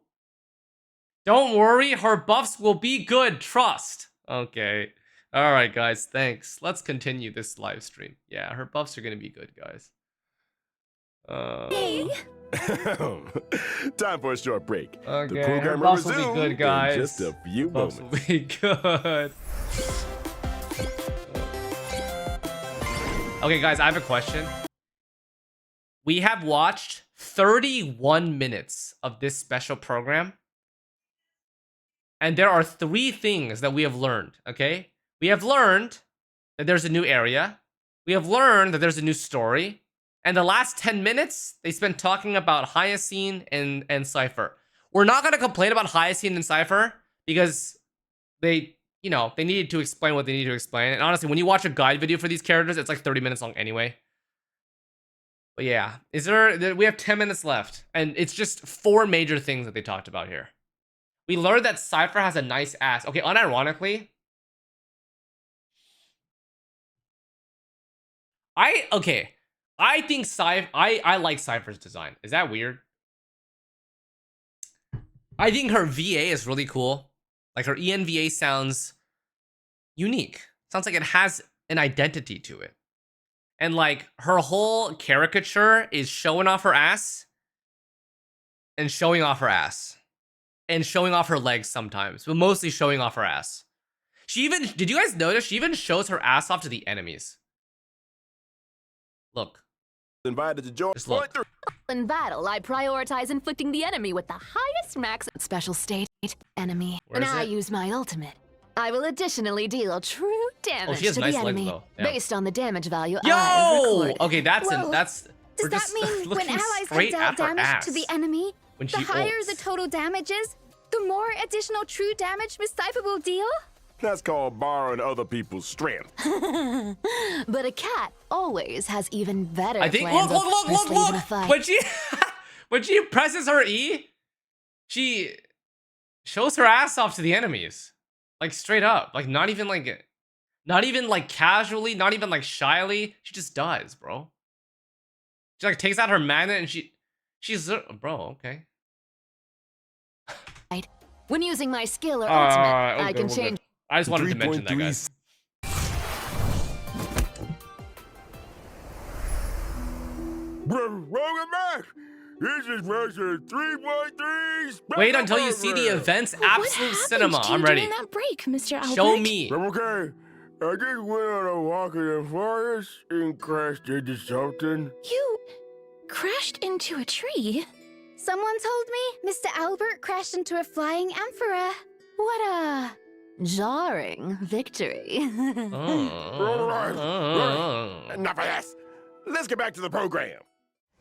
Don't worry, her buffs will be good, trust. Okay. Alright, guys, thanks. Let's continue this live stream. Yeah, her buffs are gonna be good, guys. Hey. Time for a short break. Okay, The her program will buffs will be resume good, guys. in just a few Buffs moments. will be good. Okay, guys, I have a question. We have watched 31 minutes of this special program. And there are 3 things that we have learned, okay? We have learned that there's a new area. We have learned that there's a new story. And the last 10 minutes, they spent talking about Hyacine and Cypher. We're not going to complain about Hyacine and Cypher because they, you know, they needed to explain what they need to explain. And honestly, when you watch a guide video for these characters, it's like 30 minutes long anyway. But yeah, we have 10 minutes left. And it's just 4 major things that they talked about here. We learned that Cypher has a nice ass. Okay, unironically, I think I like Cypher's design. Is that weird? I think her VA is really cool. Like her ENVA sounds unique. Sounds like it has an identity to it. And like her whole caricature is showing off her ass and showing off her ass. And showing off her legs sometimes, but mostly showing off her ass. She even, did you guys notice? She even shows her ass off to the enemies. Look. Invited to join. Just look. In battle, I prioritize inflicting the enemy with the highest max special state enemy. Where is I it? use my ultimate. I will additionally deal true damage she has to nice the legs, enemy though. Yeah. based on the damage value I've Yo! recorded. Okay, that's Whoa. that's. Does we're that just mean when looking allies straight dealt at her damage ass to the enemy, when the she higher ults. the total damage is, the more additional true damage Miss Cypher will deal? That's called borrowing other people's strength. But a cat always has even better I think. plans Look! up her sleeve in a fight. When she when she presses her E, she shows her ass off to the enemies, like straight up, like not even like casually, not even like shyly. She just does, bro. She like takes out her magnet and she's bro. Okay. When using my skill or ultimate, I can change. I just wanted to mention that, guys. Welcome back. This is version 3.3. Wait until you see the events. What Absolute happened cinema. to you I'm ready. during that break, Mr. Albert? Show me. I'm okay. I just went on a walk in the forest and crashed into something. You crashed into a tree? Someone told me Mr. Albert crashed into a flying emperor. What a... Jarring victory. Enough of this. Let's get back to the program.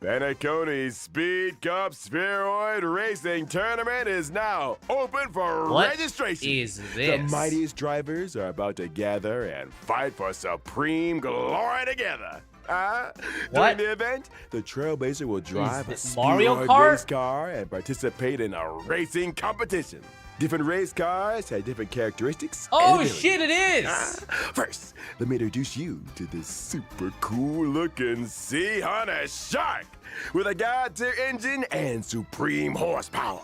Panaconi's Speed Cup Spheroid Racing Tournament is now open for What registration. is The this? mightiest drivers are about to gather and fight for supreme glory together. What? During the event, the Trailblazer will drive a this Mario Spheroid Kart? race car and participate in a racing competition. Different race cars have different characteristics. and Oh abilities. shit! It is. First, let me introduce you to this super cool looking Sea Hunter Shark with a god-tier engine and supreme horsepower.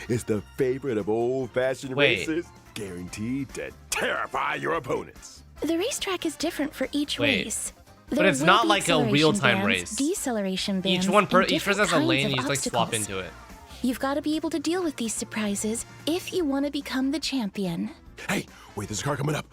It's the favorite of old-fashioned Wait. racers, guaranteed to terrify your opponents. The racetrack is different for each Wait. race. But There it's will not be like a acceleration real-time bands, race. Deceleration bands. Each person and different has a lane, kinds and you of just like swap obstacles. into it. You've got to be able to deal with these surprises if you want to become the champion. Hey, wait, there's a car coming up.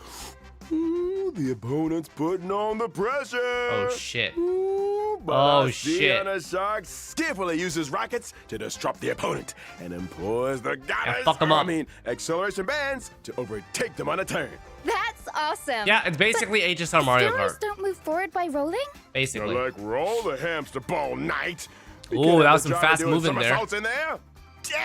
Ooh, the opponent's putting on the pressure. Oh shit! Ooh, but Oh, our Sea shit. Hunter Shark skillfully uses rockets to disrupt the opponent and employs the goddess, fuck 'em up. acceleration bands to overtake them on a turn. That's awesome. Yeah, it's basically HSR Mario Steroids Kart, don't move forward by rolling? basically. Like roll the hamster ball night. You Ooh, can't that have was the some driver fast doing moving there. somersaults in there.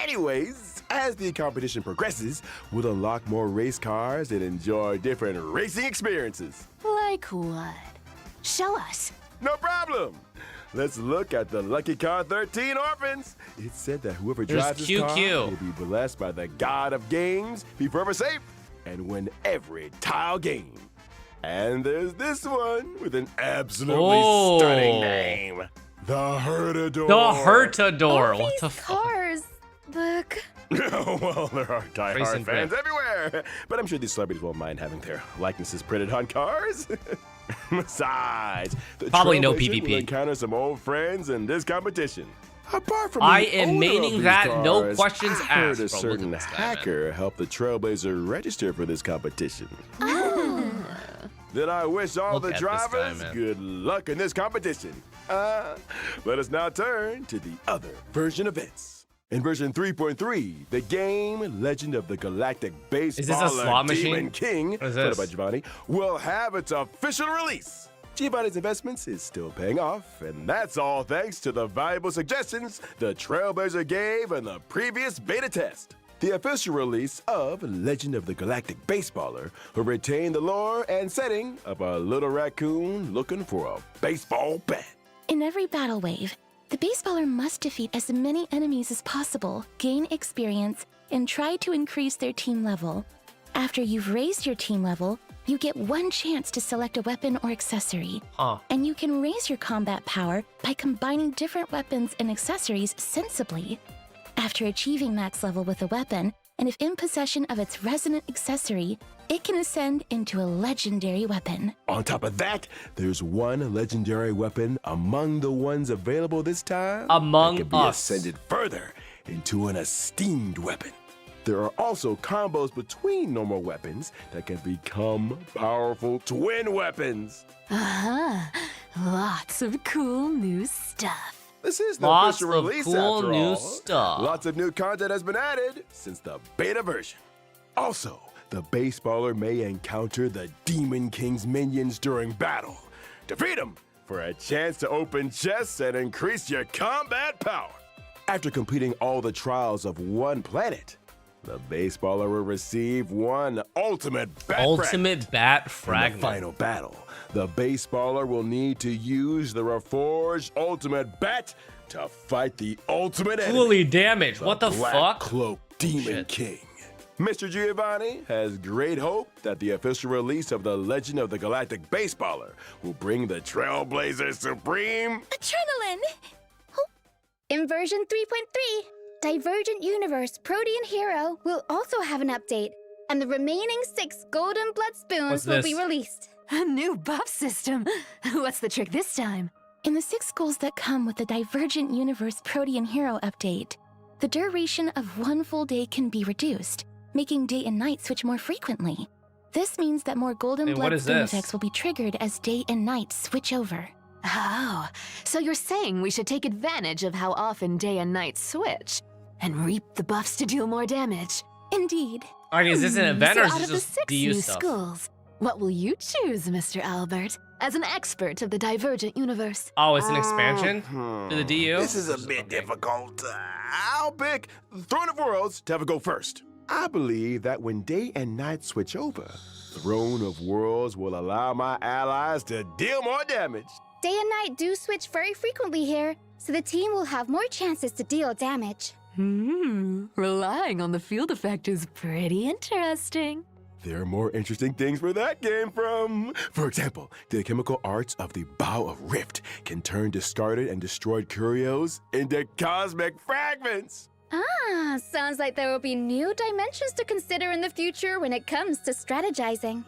Anyways, as the competition progresses, we'll unlock more race cars and enjoy different racing experiences. Like what? Show us. No problem. Let's look at the Lucky Car 13 Orphans. It's said that whoever There's drives this car QQ. will be blessed by the god of games, be forever safe, and win every tile game. And there's this one with an absolutely stunning name. The Hurtador. The Hurtador. All What these the fuck? cars look... Well, there are diehard Racing fans Grip. everywhere. But I'm sure these celebrities won't mind having their likenesses printed on cars. Besides, the Probably no Trailblazer PvP. will encounter some old friends in this competition. Apart from I the am owner maining of these that, no cars, questions I heard asked, a bro. Look at certain this guy, hacker helped the Trailblazer register for this competition. Then I wish all Look the at this guy, drivers man. good luck in this competition. Let us now turn to the other version events. In version 3.3, the game Legend of the Galactic this a Baseballer slot machine? Demon King, What is put up this? by Giovanni, will have its official release. Giovanni's investments is still paying off, and that's all thanks to the valuable suggestions the Trailblazer gave in the previous beta test. The official release of Legend of the Galactic Baseballer will retain the lore and setting of a little raccoon looking for a baseball bat. In every battle wave, the baseballer must defeat as many enemies as possible, gain experience, and try to increase their team level. After you've raised your team level, you get one chance to select a weapon or accessory. Huh. And you can raise your combat power by combining different weapons and accessories sensibly. After achieving max level with a weapon, and if in possession of its resonant accessory, it can ascend into a legendary weapon. On top of that, there's one legendary weapon among the ones available this time Among that can be Us. ascended further into an esteemed weapon. There are also combos between normal weapons that can become powerful twin weapons. Lots of cool new stuff. This is the Lots official of release cool after new all. stuff. Lots of new content has been added since the beta version. Also, the baseballer may encounter the Demon King's minions during battle. Defeat them for a chance to open chests and increase your combat power. After completing all the trials of one planet, the baseballer will receive one ultimate bat fragment. Ultimate bat In the fragment. final battle, the baseballer will need to use the Reforged Ultimate Bat to fight the ultimate enemy. Fully damaged. What the Black fuck? Cloak Demon Shit. King. Mr. Giovanni has great hope that the official release of the Legend of the Galactic Baseballer will bring the Trailblazer Supreme. Adrenaline! In version 3.3, Divergent Universe Protean Hero will also have an update, and the remaining 6 golden blood spoons What's will be this? released. A new buff system. What's the trick this time? In the 6 goals that come with the Divergent Universe Protean Hero update, the duration of one full day can be reduced, making day and night switch more frequently. This means that more golden Wait, what blood is spoon this? effects will be triggered as day and night switch over. Oh, so you're saying we should take advantage of how often day and night switch and reap the buffs to deal more damage. Indeed. Alright, is this an event So or is out this of the just 6 DU new stuff? schools, what will you choose, Mr. Albert, as an expert of the Divergent Universe? Oh, it's an expansion to the DU? This is a bit difficult. I'll pick Throne of Worlds to have a go first. I believe that when day and night switch over, Throne of Worlds will allow my allies to deal more damage. Day and night do switch very frequently here, so the team will have more chances to deal damage. Relying on the field effect is pretty interesting. There are more interesting things where that came from. For example, the chemical arts of the Bow of Rift can turn discarded and destroyed curios into cosmic fragments. Ah, sounds like there will be new dimensions to consider in the future when it comes to strategizing.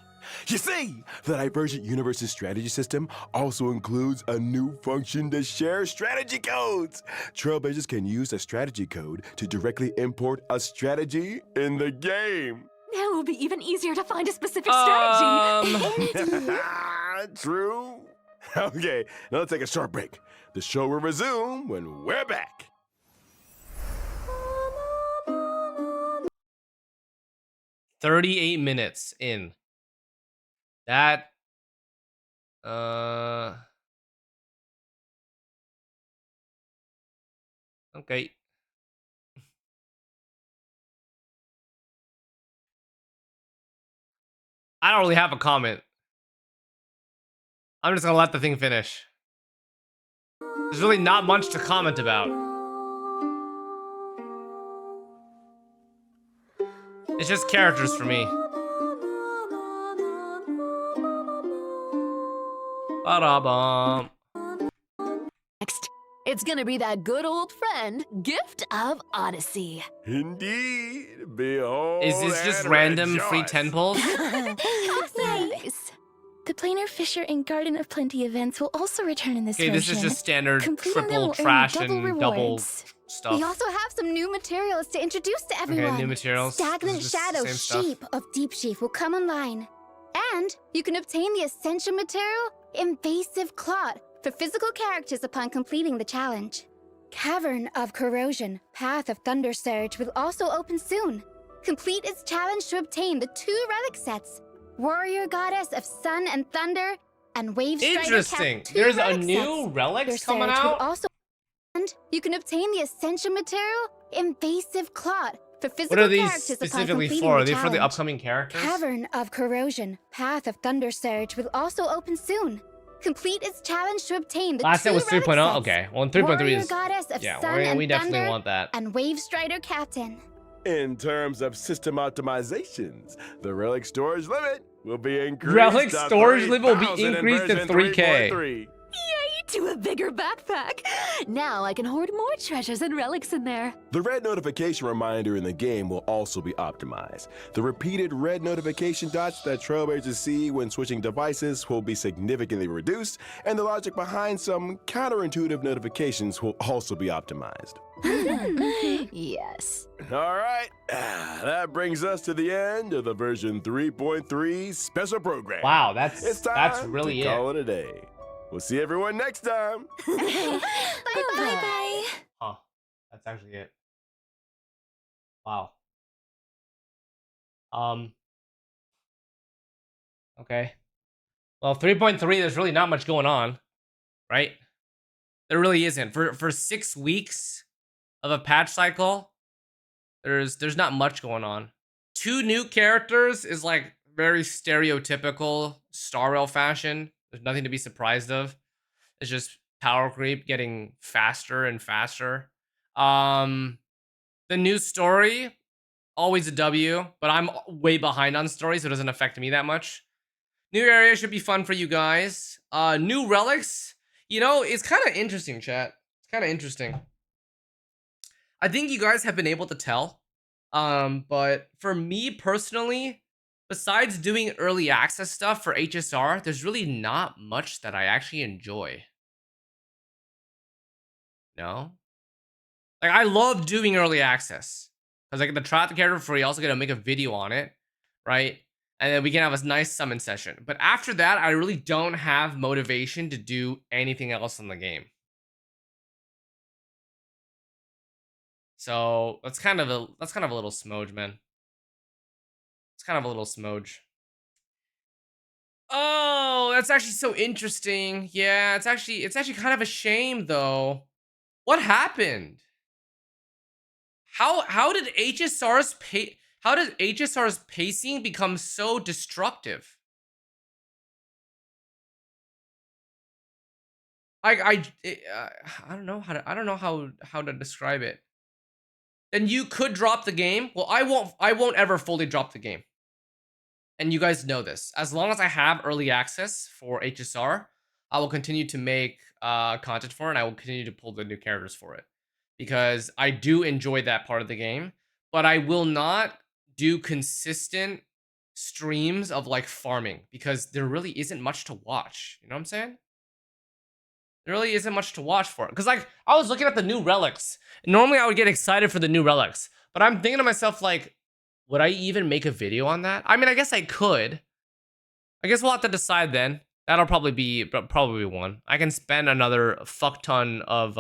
You see, the Divergent Universe's strategy system also includes a new function to share strategy codes. Trailblazers can use a strategy code to directly import a strategy in the game. Now it will be even easier to find a specific strategy. True. Okay, now let's take a short break. The show will resume when we're back. $38 minutes in. That okay. I don't really have a comment. I'm just gonna let the thing finish. There's really not much to comment about. It's just characters for me. Ba-da-bum. Next, it's gonna be that good old friend, Gift of Odyssey. Indeed. Behold Is this just and random free rejoice. 10 pulls? Nice. The Planar Fisher and Garden of Plenty events will also return in this Okay, this is version. just standard Completing them triple will earn trash double and double rewards. stuff. We also have some new materials to introduce to everyone. Okay, new materials. This Stagnant is just the Shadow same stuff. Sheep of Deep Sheaf will come online. And you can obtain the essential material, Invasive Clot, for physical characters upon completing the challenge. Cavern of Corrosion, Path of Thunder Surge will also open soon. Complete its challenge to obtain the 2 relic sets, Warrior Goddess of Sun and Thunder, and Wave Strider Interesting. Cap 2 There's a relic new sets. relics Thunder coming Surge will out? also, and you can obtain the essential material, Invasive Clot, for What physical are these characters upon specifically completing for? Are the they for the challenge. upcoming characters? Cavern of Corrosion, Path of Thunder Surge will also open soon. Complete its challenge to obtain the Last 2 set was relic 3.0? sets, Okay, well, 3.3 Warrior is... Goddess of Yeah, Sun we and definitely Thunder, want that. and Wave Strider Captain. In terms of system optimizations, the relic storage limit will be increased. Relic to storage limit will be 3,000 in increased to version 3K. 3.3. Yay, to a bigger backpack. Now I can hoard more treasures and relics in there. The red notification reminder in the game will also be optimized. The repeated red notification dots that trailblazers see when switching devices will be significantly reduced, and the logic behind some counterintuitive notifications will also be optimized. Yes. All right, that brings us to the end of the version 3.3 special program. Wow, It's that's time really to it. call it a day. We'll see everyone next time. Bye-bye. Huh. That's actually it. Wow. Okay. Well, 3.3, there's really not much going on, right? There really isn't. For 6 weeks of a patch cycle, there's not much going on. 2 new characters is like very stereotypical Star Rail fashion. There's nothing to be surprised of. It's just power creep getting faster and faster. The new story, always a W, but I'm way behind on story, so it doesn't affect me that much. New area should be fun for you guys. New relics, you know, it's kind of interesting, chat. It's kind of interesting. I think you guys have been able to tell. But for me personally, besides doing early access stuff for HSR, there's really not much that I actually enjoy. No? Like, I love doing early access. Because I get to try out the character for free, I also get to make a video on it, right? And then we can have a nice summon session. But after that, I really don't have motivation to do anything else in the game. So that's kind of a little smudge, man. It's kind of a little smudge. Oh, that's actually so interesting. Yeah, it's actually kind of a shame though. What happened? How did HSR's pacing become so destructive? I don't know how to describe it. Then you could drop the game. Well, I won't ever fully drop the game. And you guys know this. As long as I have early access for HSR, I will continue to make content for it, and I will continue to pull the new characters for it. Because I do enjoy that part of the game, but I will not do consistent streams of like farming because there really isn't much to watch. You know what I'm saying? There really isn't much to watch for it. Because like I was looking at the new relics. Normally I would get excited for the new relics, but I'm thinking to myself like, would I even make a video on that? I mean, I guess I could. I guess we'll have to decide then. That'll probably be one. I can spend another fuck ton of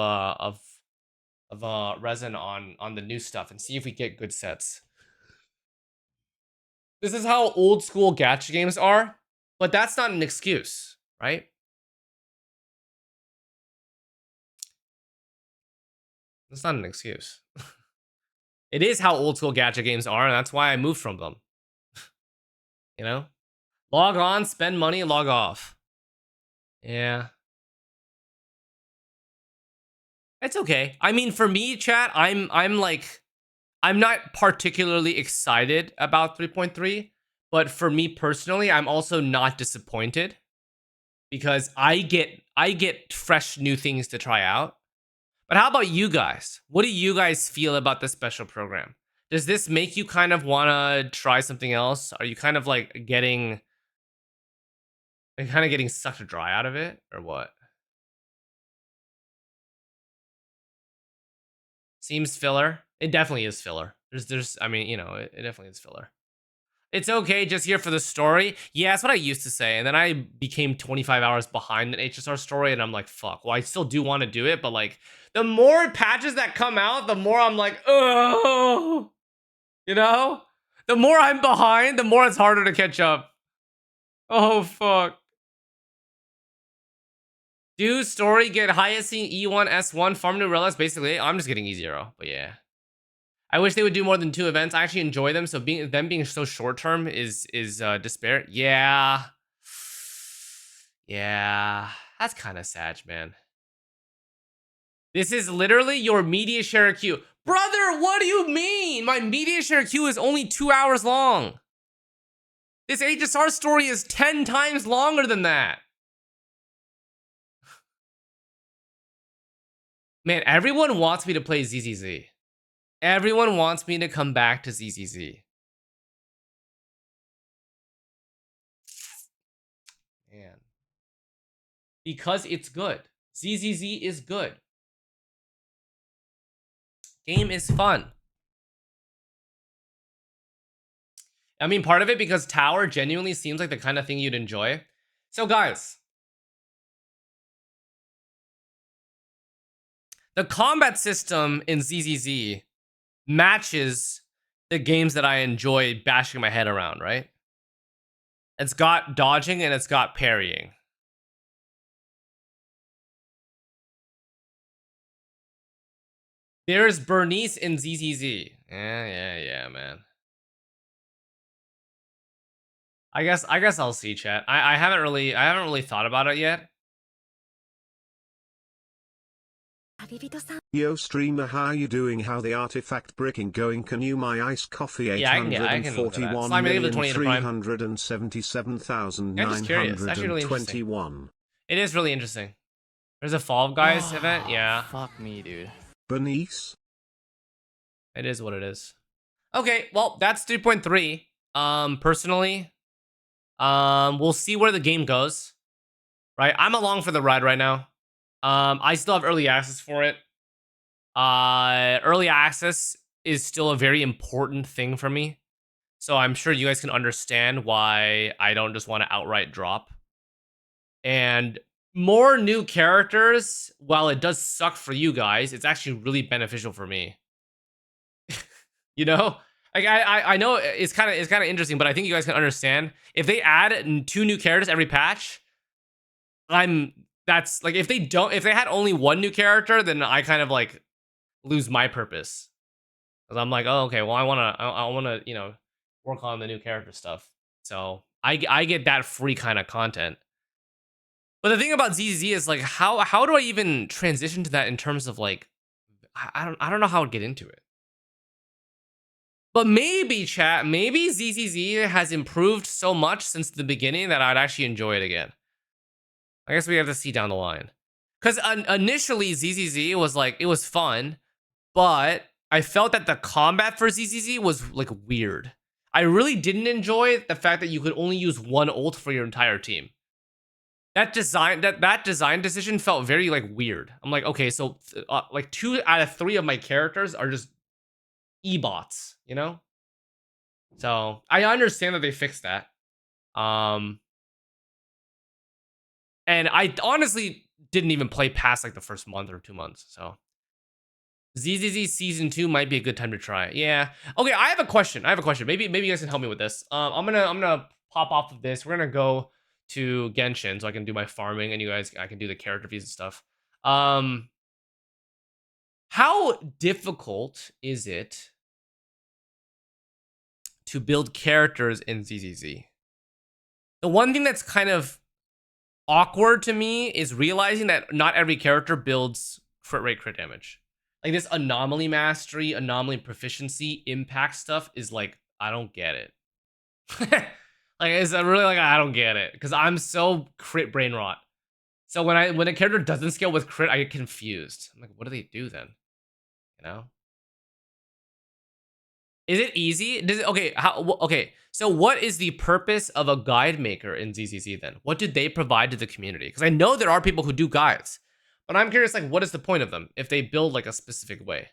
resin on the new stuff and see if we get good sets. This is how old school gacha games are, but that's not an excuse, right? That's not an excuse. It is how old school gacha games are, and that's why I moved from them. You know? Log on, spend money, log off. Yeah. It's okay. I mean, for me, chat, I'm not particularly excited about 3.3, but for me personally, I'm also not disappointed because I get fresh new things to try out. But how about you guys? What do you guys feel about this special program? Does this make you kind of want to try something else? Are you kind of like getting sucked dry out of it, or what? Seems filler. It definitely is filler. I mean, you know, it definitely is filler. It's okay, just here for the story. Yeah, that's what I used to say. And then I became 25 hours behind an HSR story, and I'm like, fuck. Well, I still do want to do it, but like, the more patches that come out, the more I'm like, oh, you know? The more I'm behind, the more it's harder to catch up. Oh, fuck. Do story get highest E1, S1, farm new relics? Basically, I'm just getting E0, but yeah. I wish they would do more than 2 events. I actually enjoy them, so being so short term is despair. Yeah. Yeah. That's kind of sad, man. This is literally your media share queue. Brother, what do you mean? My media share queue is only 2 hours long. This HSR story is 10 times longer than that. Man, everyone wants me to play ZZZ. Everyone wants me to come back to ZZZ. Man. Because it's good. ZZZ is good. Game is fun. I mean, part of it because Tower genuinely seems like the kind of thing you'd enjoy. So guys, the combat system in ZZZ matches the games that I enjoy bashing my head around, right? It's got dodging and it's got parrying. There's Bernice in ZZZ. Yeah, man. I guess I'll see, chat. I haven't really thought about it yet. Yo streamer, how you doing? How the artifact breaking going? Can you my iced coffee? Yeah, I can look at that. Slime, leave the 20 in the prime. 377,921. I'm just curious. It's actually really interesting. It is really interesting. There's a Fall Guys event. Yeah. Fuck me, dude. Bernice. It is what it is. Okay, well, that's 3.3. Personally, we'll see where the game goes. Right? I'm along for the ride right now. I still have early access for it. Early access is still a very important thing for me. So I'm sure you guys can understand why I don't just want to outright drop. And more new characters, while it does suck for you guys, it's actually really beneficial for me. You know? Like I know it's kind of interesting, but I think you guys can understand. If they add 2 new characters every patch, that's like, if they had only 1 new character, then I kind of like lose my purpose. Cuz I'm like, "Oh, okay, well I want to, you know, work on the new character stuff." So, I get that free kind of content. But the thing about ZZ is like, how do I even transition to that in terms of like, I don't know how to get into it. But maybe, chat, maybe ZZZ has improved so much since the beginning that I'd actually enjoy it again. I guess we have to see down the line. Because initially, ZZZ was like, it was fun, but I felt that the combat for ZZZ was like weird. I really didn't enjoy the fact that you could only use 1 ult for your entire team. That design decision felt very like weird. I'm like, okay, so like 2 out of 3 of my characters are just E-bots, you know? So I understand that they fixed that. And I honestly didn't even play past like the first month or 2 months. So ZZZ Season 2 might be a good time to try it. Yeah. Okay, I have a question. Maybe you guys can help me with this. I'm gonna pop off of this. We're gonna go to Genshin so I can do my farming, and I can do the character views and stuff. How difficult is it to build characters in ZZZ? The one thing that's kind of awkward to me is realizing that not every character builds crit rate, crit damage. Like this anomaly mastery, anomaly proficiency, impact stuff is like, I don't get it. Like, it's really like, I don't get it. Because I'm so crit brain rot. So when a character doesn't scale with crit, I get confused. I'm like, what do they do then? You know? Is it easy? Does it, okay, okay. So what is the purpose of a guide maker in ZZZ then? What do they provide to the community? Because I know there are people who do guides, but I'm curious, like, what is the point of them if they build like a specific way?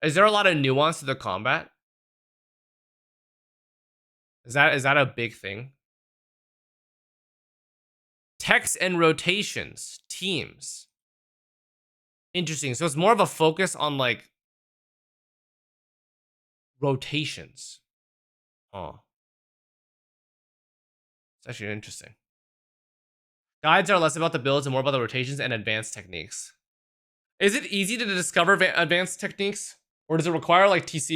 Is there a lot of nuance to the combat? Is that a big thing? Text and rotations, teams. Interesting. So it's more of a focus on like rotations. Oh. It's actually interesting. Guides are less about the builds and more about the rotations and advanced techniques. Is it easy to discover advanced techniques? Or does it require like TCing